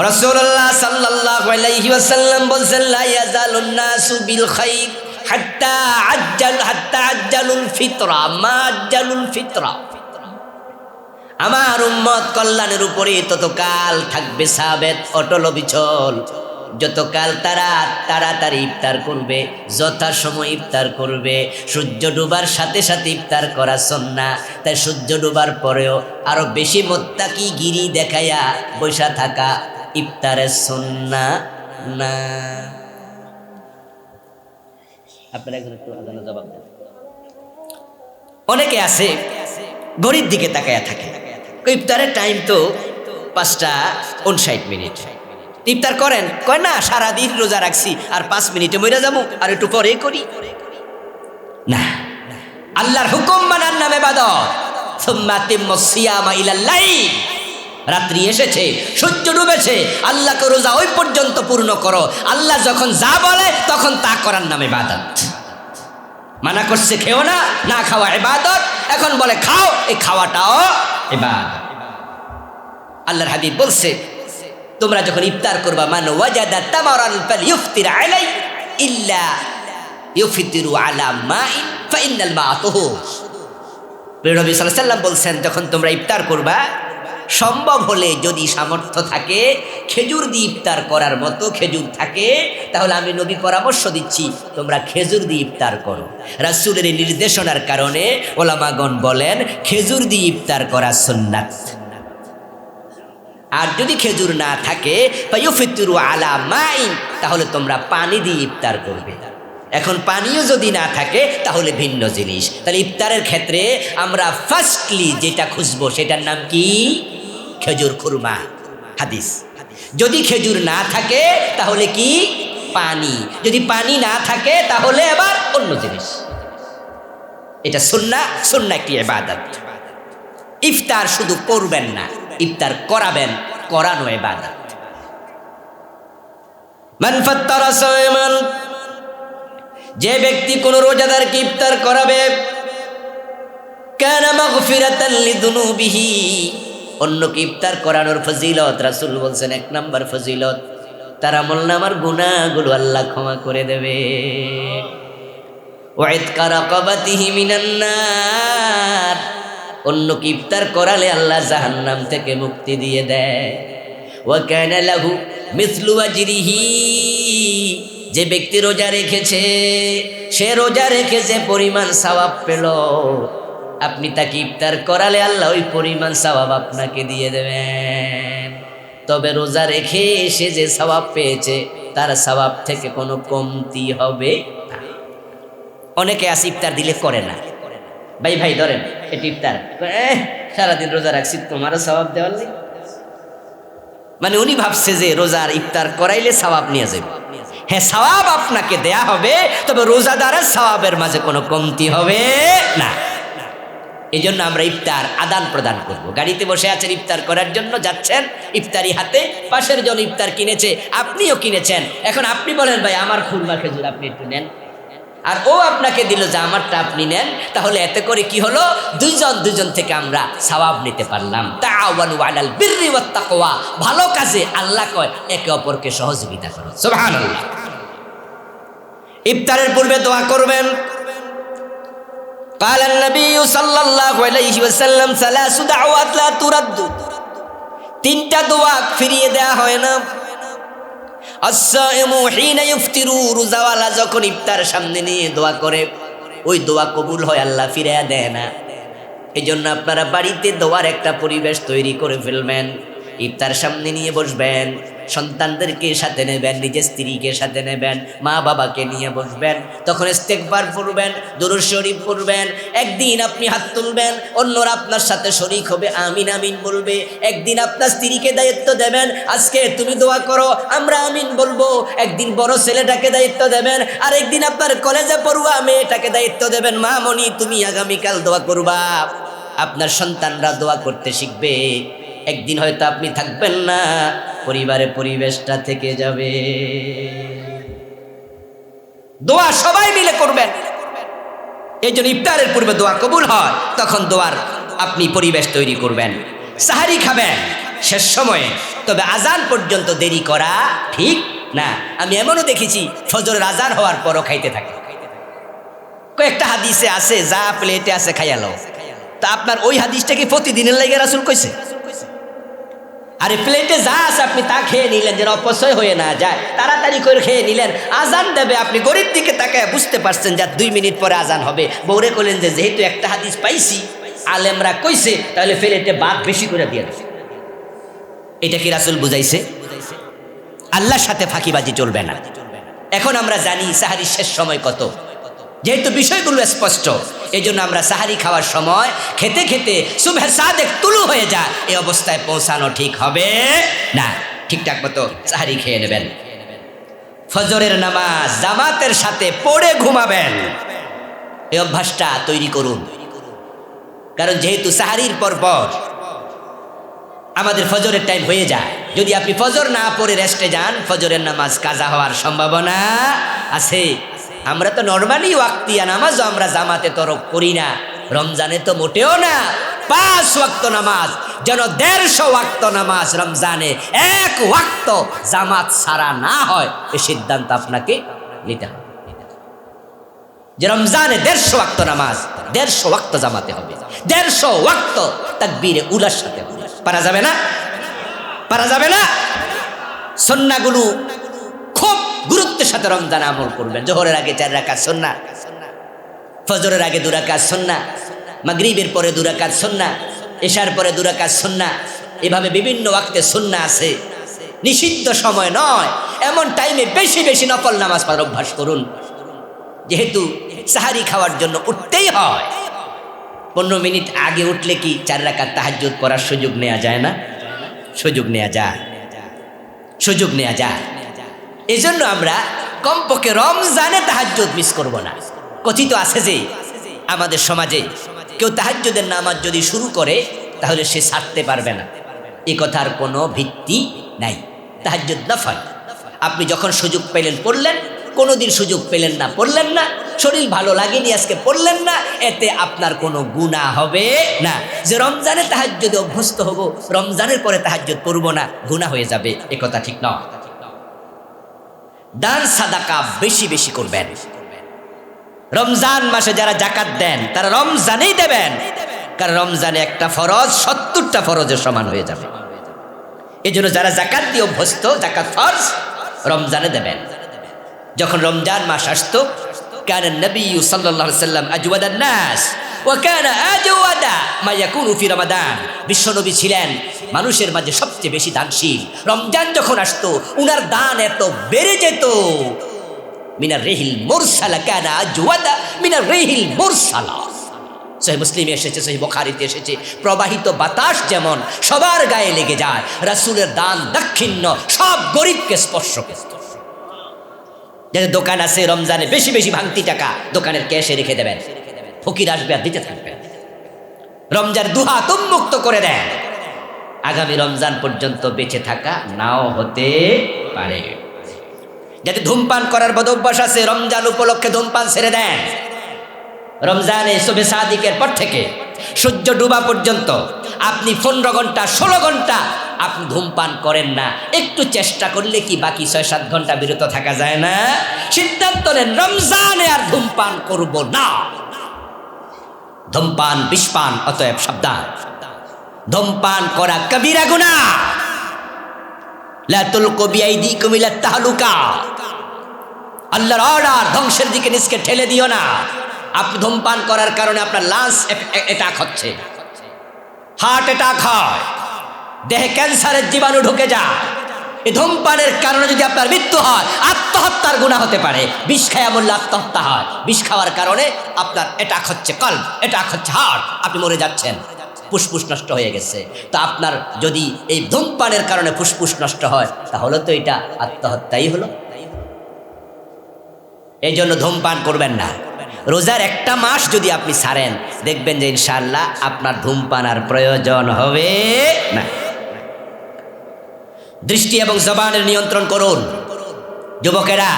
রাসূলুল্লাহ সাল্লাল্লাহু আলাইহি ওয়াসাল্লাম বলেছেন, লা ইয়াজালুন নাসু বিল খাইর হাত্তা আজ্জালুল ফিতরা মা আজ্জালুল ফিতরা। আমার উম্মত কল্যাণের উপরে ততকাল থাকবে সাবেত অটল অবিচল, যতকাল তারা তাড়াতাড়ি ইফতার করবে, যথাসময় ইফতার করবে। সূর্য ডুবার সাথে সাথে ইফতার করা সুন্নাহ। তাই সূর্য ডুবার পরেও আরো বেশি মুত্তাকি গিরি দেখাইয়া বসা থাকা ইফতারের সুন্নাহ না। আপনারা একজন একটু আজানের জবাব দেন। অনেকে আছে ঘড়ির দিকে তাকায়া থাকে, ইফতারের টাইম তো 5:59। ইফতার করেন, কয় না সারাদিন রোজা রাখছি আর 5 মিনিটে মরে যাবো, আর একটু পরে করি না। আল্লাহর হুকুম মানার নামে ইবাদত। সুম্মা আতিম্মুস সিয়ামা ইলাল লাইল। রাত্রি এসেছে, সূর্য ডুবেছে, আল্লাহকে রোজা ওই পর্যন্ত পূর্ণ করো। আল্লাহ যখন যা বলে তখন তা করার নামে ইবাদত। মানা করছে খেও না, না খাওয়া ইবাদত, এখন বলে খাও, এই খাওয়াটাও ইবাদত। আল্লাহর হাবিব বলছে তোমরা যখন ইফতার করবা, মান ওয়াজাদা তামারান ফালইফতির আলাই ইল্লা ইউফতিরু আলা মাইন ফাইনাল মা তুহুর। নবী সাল্লাল্লাহু আলাইহি ওয়াসাল্লাম বলছেন যখন তোমরা ইফতার করবা, সম্ভব হলে যদি সামর্থ্য থাকে খেজুর দিয়ে ইফতার করার মতো খেজুর থাকে, তাহলে আমি নবী পরামর্শ দিচ্ছি তোমরা খেজুর দিয়ে ইফতার করো। রাসূলের নির্দেশনার কারণে ওলামাগণ বলেন খেজুর দিয়ে ইফতার করা সুন্নাত। আর যদি খেজুর না থাকে ফায়ুফতিরু আলা মাইন, তাহলে তোমরা পানি দিয়ে ইফতার করবে। এখন পানিও যদি না থাকে তাহলে ভিন্ন জিনিস। তাহলে ইফতারের ক্ষেত্রে আমরা ফার্স্টলি যেটা খুঁজবো সেটার নাম কি? খেজুর খুরমা। হাদিস। যদি খেজুর না থাকে তাহলে কি? পানি। যদি পানি না থাকে তাহলে আবার অন্য জিনিস। এটা সুন্নাহ, সুন্নাহ একটি ইবাদত। ইফতার শুধু করবেন না, ইফতার করাবেন, করানো ইবাদত। মান ফাত্তারা সায়মান, যে ব্যক্তি কোন রোজাদারকে ইফতার করাবে, কানা মাগফিরাতান লিযুনুবিহি, অন্যকে ইফতার করানোর ফজিলত রাসূল বলছেন 1 নাম্বার ফজিলত, তার আমলনামার গুনাহগুলো আল্লাহ ক্ষমা করে দেবে। ওয়া ইতকা রাকাবাতিহি মিনান নার, অন্যকে ইফতার করালে আল্লাহ জাহান্নাম থেকে মুক্তি দিয়ে দেয়। ওয়া কানা লাহু মিসলু আজরিহি, যে ব্যক্তি রোজা রেখেছে সে রোজা রেখে যে পরিমাণ সওয়াব পেল, আপনি তাকে ইফতার করালে আল্লাহ ওই পরিমাণ সওয়াব আপনাকে দিয়ে দেবেন। তবে রোজা রেখে সে যে সওয়াব পেয়েছে তার সওয়াব থেকে কোনো কমতি হবে না। অনেকে আছে ইফতার দিলে করে না, ভাই ভাই ধরেন এটি ইফতার, সারাদিন রোজা রাখছি তোমারও সওয়াব দেওয়ার নেই। মানে উনি ভাবছে যে রোজার ইফতার করাইলে সওয়াব নিয়ে যাবে। হ্যাঁ, সওয়াব আপনাকে দেয়া হবে, তবে রোজাদারের সওয়াবের মাঝে কোনো কমতি হবে না। এই জন্য আমরা ইফতার আদান প্রদান করব। গাড়িতে বসে আছেন, ইফতার করার জন্য যাচ্ছেন, ইফতারি হাতে, পাশের জন ইফতার কিনেছে, আপনিও কিনেছেন। এখন আপনি বলেন ভাই আমার খুরমা খেজুর আপনি একটু নেন, আর ও আপনাকে দিল যে আমারটা আপনি নেন, তাহলে এতে করে কি হলো? দুইজন থেকে আমরা সওয়াব নিতে পারলাম। তাআওয়ানু আলাল বিররি ওয়াত তাকওয়া, ভালো কাজে আল্লাহ কয় একে অপরকে সহযোগিতা করো। সুবহানাল্লাহ। ইফতারের পূর্বে দোয়া করবেন। قال النبي صلى الله عليه وسلم ثلاث دعوات لا ترد, তিনটা দোয়া ফিরিয়ে দেয়া হয় না। as-saimu hina yuftiru, রোজাওয়ালা যখন ইফতার সামনে নিয়ে দোয়া করে ওই দোয়া কবুল হয়, আল্লাহ ফিরিয়ে দেয় না। এই জন্য আপনারা বাড়িতে দোয়ার একটা পরিবেশ তৈরি করে ফেলবেন। ইফতার সামনে নিয়ে বসবেন, সন্তানদেরকে সাথে নেবেন, নিজের স্ত্রীকে সাথে নেবেন, মা বাবাকে নিয়ে বসবেন, তখন ইস্তেগফার পড়বেন, দুরূদ শরীফ পড়বেন। একদিন আপনি হাত তুলবেন, অন্যরা আপনার সাথে শরীক হবে, আমিন আমিন বলবে। একদিন আপনার স্ত্রীকে দায়িত্ব দেবেন, আজকে তুমি দোয়া করো, আমরা আমিন বলবো। একদিন বড় ছেলেটাকে দায়িত্ব দেবেন, আর একদিন আপনার কলেজে পড়ুয়া মেয়েটাকে দায়িত্ব দেবেন, মা মনি তুমি আগামীকাল দোয়া করবা। আপনার সন্তানরা দোয়া করতে শিখবে। একদিন হয়তো আপনি থাকবেন না, পরিবারের পরিবেশটা থেকে যাবে। দোয়া সবাই মিলে করবেন। এই জন্য ইফতারের পূর্বে দোয়া কবুল হয়, তখন দোয়ার আপনি পরিবেশ তৈরি করবেন। সাহারি খাবেন শেষ সময়ে, তবে আজান পর্যন্ত দেরি করা ঠিক না। আমি এমনও দেখেছি ফজরের আজান হওয়ার পরও খাইতে থাকে। কয়েকটা হাদিসে আছে যা প্লেটে আছে খাইয়ালো। তা আপনার ওই হাদিসটা কি প্রতিদিনের লাগে রাসূল কইছে? আরে প্লেটে যা আছে আপনি তা খেয়ে নিলেন, যেন অপচয় হয়ে না যায়, তাড়াতাড়ি করে খেয়ে নিলেন। আজান দেবে, আপনি গরিব দিকে তাকায় বুঝতে পারছেন যে 2 মিনিট পরে আজান হবে। বউরে কইলেন যে যেহেতু একটা হাদিস পাইছি, আলেমরা কইছে, তাহলে প্লেটে ভাত বেশি করে দিয়ে দেবে। এটা কি রাসূল বুঝাইছে? আল্লাহর সাথে ফাঁকিবাজি চলবে না। এখন আমরা জানি সাহারির শেষ সময় কত, যেহেতু বিষয়গুলো স্পষ্ট, এই জন্য আমরা সাহারি খাওয়ার সময় খেতে খেতে সুবহে সাদেক তুলু হয়ে যায়, এই অবস্থায় পৌঁছানো ঠিক হবে না। ঠিকঠাক মতো সাহারি খেয়ে নেবেন। ফজরের নামাজ জামাতের সাথে পড়ে ঘুমাবেন, এই অভ্যাসটা তৈরি করুন। কারণ যেহেতু সাহারির পর আমাদের ফজরের টাইম হয়ে যায়, যদি আপনি ফজর না পড়ে রেস্টে যান, ফজরের নামাজ কাজা হওয়ার সম্ভাবনা আছে। আমরা তো নরমালি ওয়াক্তিয়া নামাজও আমরা জামাতে তরক করি না, রমজানে তো মোটেও না। 5 ওয়াক্ত নামাজ, যেন 150 ওয়াক্ত নামাজ রমজানে 1 ওয়াক্ত জামাত ছাড়া না হয়, এই সিদ্ধান্ত আপনাকে নিতে হবে যে রমজানে 150 ওয়াক্ত নামাজ 150 ওয়াক্ত জামাতে হবে, 150 ওয়াক্ত তাকবীরে উলার সাথে হবে। পারা যাবে না? পারা যাবে না? সুন্নাহগুলো খুব গুরুত্বের সাথে রমজানে আমল করবেন। জোহরের আগে 4 রাকাত সুন্নাহ, ফজরের আগে 2 রাকাত সুন্নাহ, মাগরিবের পরে 2 রাকাত সুন্নাহ, ইশার পরে 2 রাকাত সুন্নাহ। এভাবে বিভিন্ন ওয়াক্তে সুন্নাহ আছে। নিষিদ্ধ সময় নয়, এমন টাইমে বেশি বেশি নফল নামাজ পড়ার অভ্যাস করুন। যেহেতু সাহারি খাওয়ার জন্য উঠতেই হয়, 15 মিনিট আগে উঠলে কি 4 রাকাত তাহাজ্জুদ পড়ার সুযোগ নেওয়া যায় না? সুযোগ নেওয়া যায়, সুযোগ নেওয়া যায়। এই জন্য আমরা কমপক্ষে রমজানে তাহাজ্জুদ মিস করব না। কথিত আছে যে আমাদের সমাজে কেউ তাহাজ্জুদের নামাজ যদি শুরু করে তাহলে সে ছাড়তে পারবে না। এই কথার কোনো ভিত্তি নাই। তাহাজ্জুদ নফল, আপনি যখন সুযোগ পেলেন পড়লেন, কোনোদিন সুযোগ পেলেন না পড়লেন না, শরীর ভালো লাগেনি আজকে পড়লেন না, এতে আপনার কোনো গুনাহ হবে না। যে রমজানে তাহাজ্জুদে অভ্যস্ত হব, রমজানের পরে তাহাজ্জুদ পড়ব না, গুনাহ হয়ে যাবে, এ কথা ঠিক নয়। দান সাদাকা বেশি বেশি করবেন। রমজান মাসে যারা জাকাত দেন তারা রমজানেই দেবেন, কারণ রমজানে একটা ফরজ 70টা ফরজের সমান হয়ে যাবে। এই জন্য যারা জাকাত দিয়ে অভ্যস্ত, জাকাত ফরজ রমজানে দেবেন। যখন রমজান মাস আসতো, কানা নবী সাল্লাল্লাহু আলাইহি ওয়াসাল্লাম আজওয়াদান নাস ওয়া কানা আজওয়াদা মা ইয়াকুনু ফি রমাদান। বিশ্বনবী ছিলেন মানুষের মাঝে সবচেয়ে বেশি দানশীল। রমজান যখন আসতো উনার দান এত বেড়ে যেত, মিনার রিহিল মুরসালা, কানা আজওয়াদা মিনার রিহিল মুরসালা। সহিহ মুসলিমে এসেছে, সহিহ বুখারীতে এসেছে, প্রবাহিত বাতাস যেমন সবার গায়ে লেগে যায়, রাসূলের দান দাক্ষিণ্য সব গরিবকে স্পর্শ করত। যাদের দোকান আছে, রমজানে বেশি বেশি ভাঙতি টাকা দোকানের ক্যাশে রেখে দেবেন, ফকির আসবে আর দিতে থাকবেন। রমজান দুহাত উন্মুক্ত করে দেন, আগামী রমজান পর্যন্ত বেঁচে থাকা নাও হতে পারে। যাতে ধূমপান করার বদঅভ্যাস আছে, রমজান উপলক্ষে ধূমপান ছেড়ে দেন। রমজানে সুবহে সাদিকের পর থেকে সূর্য ডুবা পর্যন্ত আপনি 15 ঘন্টা 16 ঘন্টা আপনি ধূমপান করেন না, একটু চেষ্টা করলে কি বাকি 6-7 ঘন্টা বিরত থাকা যায় না? সিদ্ধান্ত নেন রমজানে আর ধূমপান করব না। ধূমপান বিষপান, অতএব সাবধান। ধূমপান করা কবিরা গুনাহ। লা তুলকু বিআইদিকুম ইলা তাহলুকা, আল্লাহর অর্ডার, ধ্বংসের দিকে নিজকে ঠেলে দিও না। আপনি ধূমপান করার কারণে আপনার লাংস অ্যাটাক হচ্ছে, হার্ট অ্যাটাক হয়, দেহে ক্যান্সারের জীবাণু ঢুকে যায়। এই ধূমপানের কারণে যদি আপনার মৃত্যু হয়, আত্মহত্যার গুনাহ হতে পারে। বিষ খাওয়া বললে আত্মহত্যা হয়, বিষ খাওয়ার কারণে আপনার অ্যাটাক হচ্ছে কলব, অ্যাটাক হচ্ছে হার্ট, আপনি মরে যাচ্ছেন, ফুসফুস নষ্ট হয়ে গেছে। তো আপনার যদি এই ধূমপানের কারণে ফুসফুস নষ্ট হয়, তাহলে তো এটা আত্মহত্যাই হলো। এই জন্য ধূমপান করবেন না। রোজার একটা মাস যদি আপনি ছাড়েন, দেখবেন যে ইনশাআল্লাহ আপনার ধূমপান আর প্রয়োজন হবে না। দৃষ্টি এবং জবানের নিয়ন্ত্রণ করুন। যুবকেরা,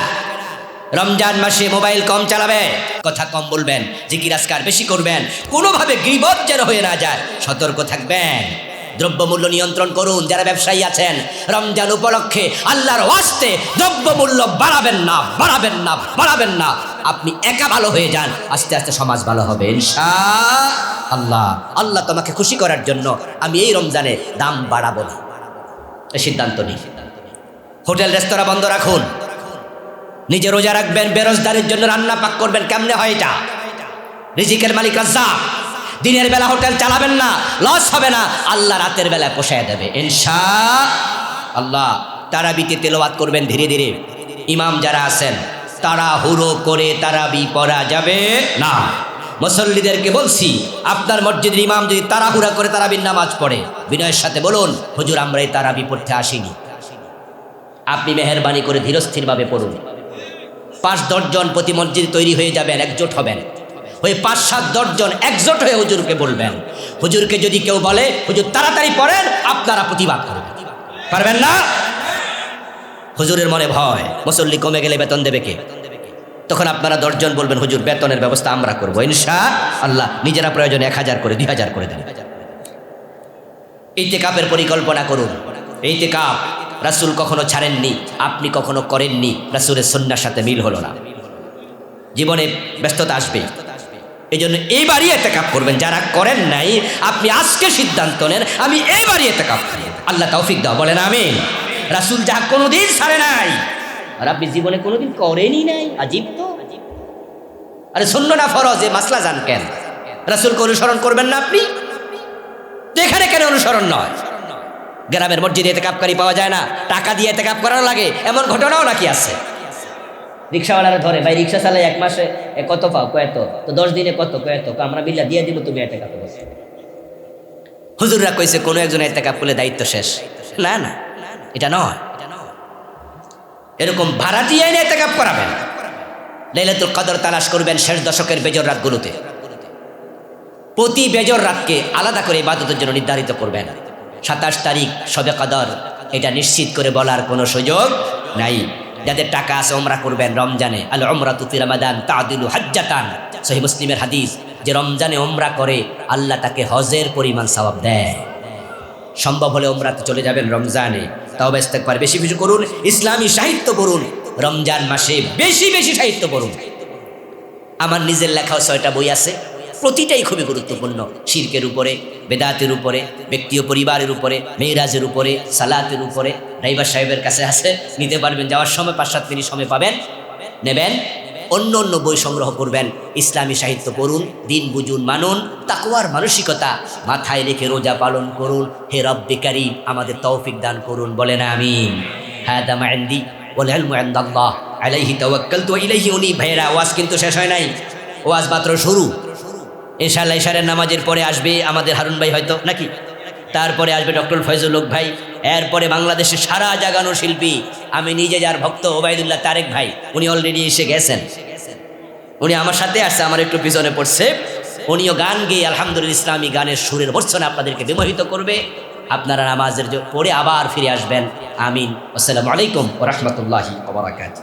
রমজান মাসে মোবাইল কম চালাবে, কথা কম বলবেন, জিকির আজকার বেশি করবেন, কোনোভাবে গীবত যেন হয়ে না যায়, সতর্ক থাকবেন। দ্রব্যমূল্য নিয়ন্ত্রণ করুন। যারা ব্যবসায়ী আছেন, রমজান উপলক্ষে আল্লাহর ওয়াস্তে দ্রব্যমূল্য বাড়াবেন না, বাড়াবেন না, বাড়াবেন না। আপনি একা ভালো হয়ে যান, আস্তে আস্তে সমাজ ভালো হবে ইনশাআল্লাহ। আল্লাহ তোমাকে খুশি করার জন্য আমি এই রমজানে দাম বাড়াবো না, এই সিদ্ধান্ত নিই। হোটেল রেস্তোরাঁ বন্ধ রাখুন, নিজে রোজা রাখবেন, বেরোজগারের জন্য রান্না পাক করবেন। কেমনে হয় এটা? রিজিকের মালিক রাজ্জাক। দিনের বেলা হোটেল চালাবেন না, লস হবে না, আল্লাহ রাতের বেলায় পোষায় দেবে ইনশাআল্লাহ। তারাবিতে তেলাওয়াত করবেন ধীরে ধীরে। ইমাম যারা আছেন তাড়াহুড়ো করে তারাবি পড়া যাবে না। মুসল্লিদেরকে বলছি, আপনার মসজিদের ইমাম যদি তাড়াহুড়া করে তারাবির নামাজ পড়ে, বিনয়ের সাথে বলুন, হুজুর আমরা এই তারাবি পড়তে আসিনি, আপনি মেহেরবানি করে ধীরস্থিরভাবে পড়ুন। 5-10 জন প্রতি মসজিদ তৈরি হয়ে যাবেন, একজোট হবেন। ওই 5-7-10 জন একজোট হয়ে হুজুরকে বলবেন। হুজুরকে যদি কেউ বলে হুজুর তাড়াতাড়ি পড়েন, আপনারা প্রতিবাদ করবেন। পারবেন না? হুজুরের মনে ভয়, মুসল্লি কমে গেলে বেতন দেবে কে? তখন আপনারা 10 জন বলবেন হুজুর বেতনের ব্যবস্থা আমরা করবো ইনশাআল্লাহ। নিজেরা প্রয়োজনে 1000 করে 2000 করে দেন। ইতিকাফের পরিকল্পনা করুন। ইতিকাফ রাসূল কখনো ছাড়েননি, আপনি কখনো করেননি, রাসূলের সুন্নাহর সাথে মিল হলো না। জীবনে ব্যস্ততা আসবে, এই জন্য এইবারই ইতিকাফ করবেন। যারা করেন নাই আপনি আজকে সিদ্ধান্ত নেন আমি এইবারই ইতিকাফ করব। আল্লাহ তৌফিক দাও, বলেন আমিন। রাসূল যা কোনোদিন ছাড়ে নাই আর আপনি জীবনে কোনোদিন করেনই নাই, আজীব তো। আরে সুন্নাহ না ফরজ, এ মাসলা জান কেন? রাসূলকে অনুসরণ করবেন না আপনি? তো এখানে কেন অনুসরণ নয়? গ্রামের মসজিদে ইতিকাফকারী পাওয়া যায় না, টাকা দিয়ে ইতিকাফ করানো লাগে, এমন ঘটনাও নাকি আছে? রিক্সাওয়ালারা ধরে, ভাই রিক্সা চালাই 1 মাসে কত পাও? কত? তো 10 দিনে কত? আমরা বিল্লা দিয়ে দিব, তুমি ইতিকাফে বসে। হুজুররা কইছে কোনো একজন ইতিকাফ করলে দায়িত্ব শেষ। না না, এটা নয়। এরকম ভাড়াটিয়ে এনে ইতিকাফ করাবেন। লাইলাতুল কদর তালাশ করবেন শেষ দশকের বেজর রাতগুলোতে। প্রতি বেজর রাতকে আলাদা করে ইবাদতের জন্য নির্ধারিত করবেন। 27 তারিখ শবে কদর, এটা নিশ্চিত করে বলার কোনো সুযোগ নাই। যাদের টাকা আছে ওমরা করবেন রমজানে। আল উমরাতু ফি রমাদান তাদিলু হাজ্জাতান, সহিহ মুসলিমের হাদিস। যে রমজানে ওমরা করে আল্লাহ তাকে হজের পরিমাণ সওয়াব দেয়। সম্ভব হলে ওমরাতে চলে যাবেন রমজানে, তাওবা ইস্তেগফার বেশি বেশি করুন, ইসলামী সাহিত্য পড়ুন, রমজান মাসে বেশি বেশি সাহিত্য পড়ুন। আমার নিজের লেখাও 6টা বই আছে, প্রতিটাই খুবই গুরুত্বপূর্ণ। শিরকের উপরে, বেদাতের উপরে, ব্যক্তি ও পরিবারের উপরে, মেরাজের উপরে, সালাতের উপরে। ড্রাইভার সাহেবের কাছে আছে, নিতে পারবেন। যাওয়ার সময় 5-7 মিনিট সময় পাবেন, নেবেন। অন্য অন্য বই সংগ্রহ করবেন, ইসলামী সাহিত্য পড়ুন, দিন বুঝুন, মানুন, তাকওয়ার মানসিকতা মাথায় রেখে রোজা পালন করুন। হে রব্বে কারীম আমাদের তৌফিক দান করুন, বলেন আমিন। হাদা মা ইনদি ওয়াল ইলমু ইনদাল্লাহ আলাইহি তাওয়াক্কালতু ওয়া ইলাইহি উনীব। ভাইরা, ওয়াজ কিন্তু শেষ হয় নাই, ওয়াজ মাত্র শুরু। ইনশাআল্লাহ ইশারের নামাজের পরে আসবে আমাদের হারুন ভাই হয়তো, নাকি? তারপরে আসবে ডক্টর ফয়জুল হক ভাই। এরপরে বাংলাদেশের সারা জাগানো শিল্পী, আমি নিজে যার ভক্ত, ওবায়দুল্লাহ তারেক ভাই, উনি অলরেডি এসে গেছেন। উনি আমার সাথে আসছে, আমার একটু পিছনে পড়ছে। উনিও গান গেয়ে আলহামদুলিল্লাহ ইসলামী গানের সুরের বর্ষণে আপনাদেরকে বিমোহিত করবে। আপনারা নামাজের পরে আবার ফিরে আসবেন। আমিন। আসসালামু আলাইকুম ওয়া রাহমাতুল্লাহি ওয়া বারাকাতুহু।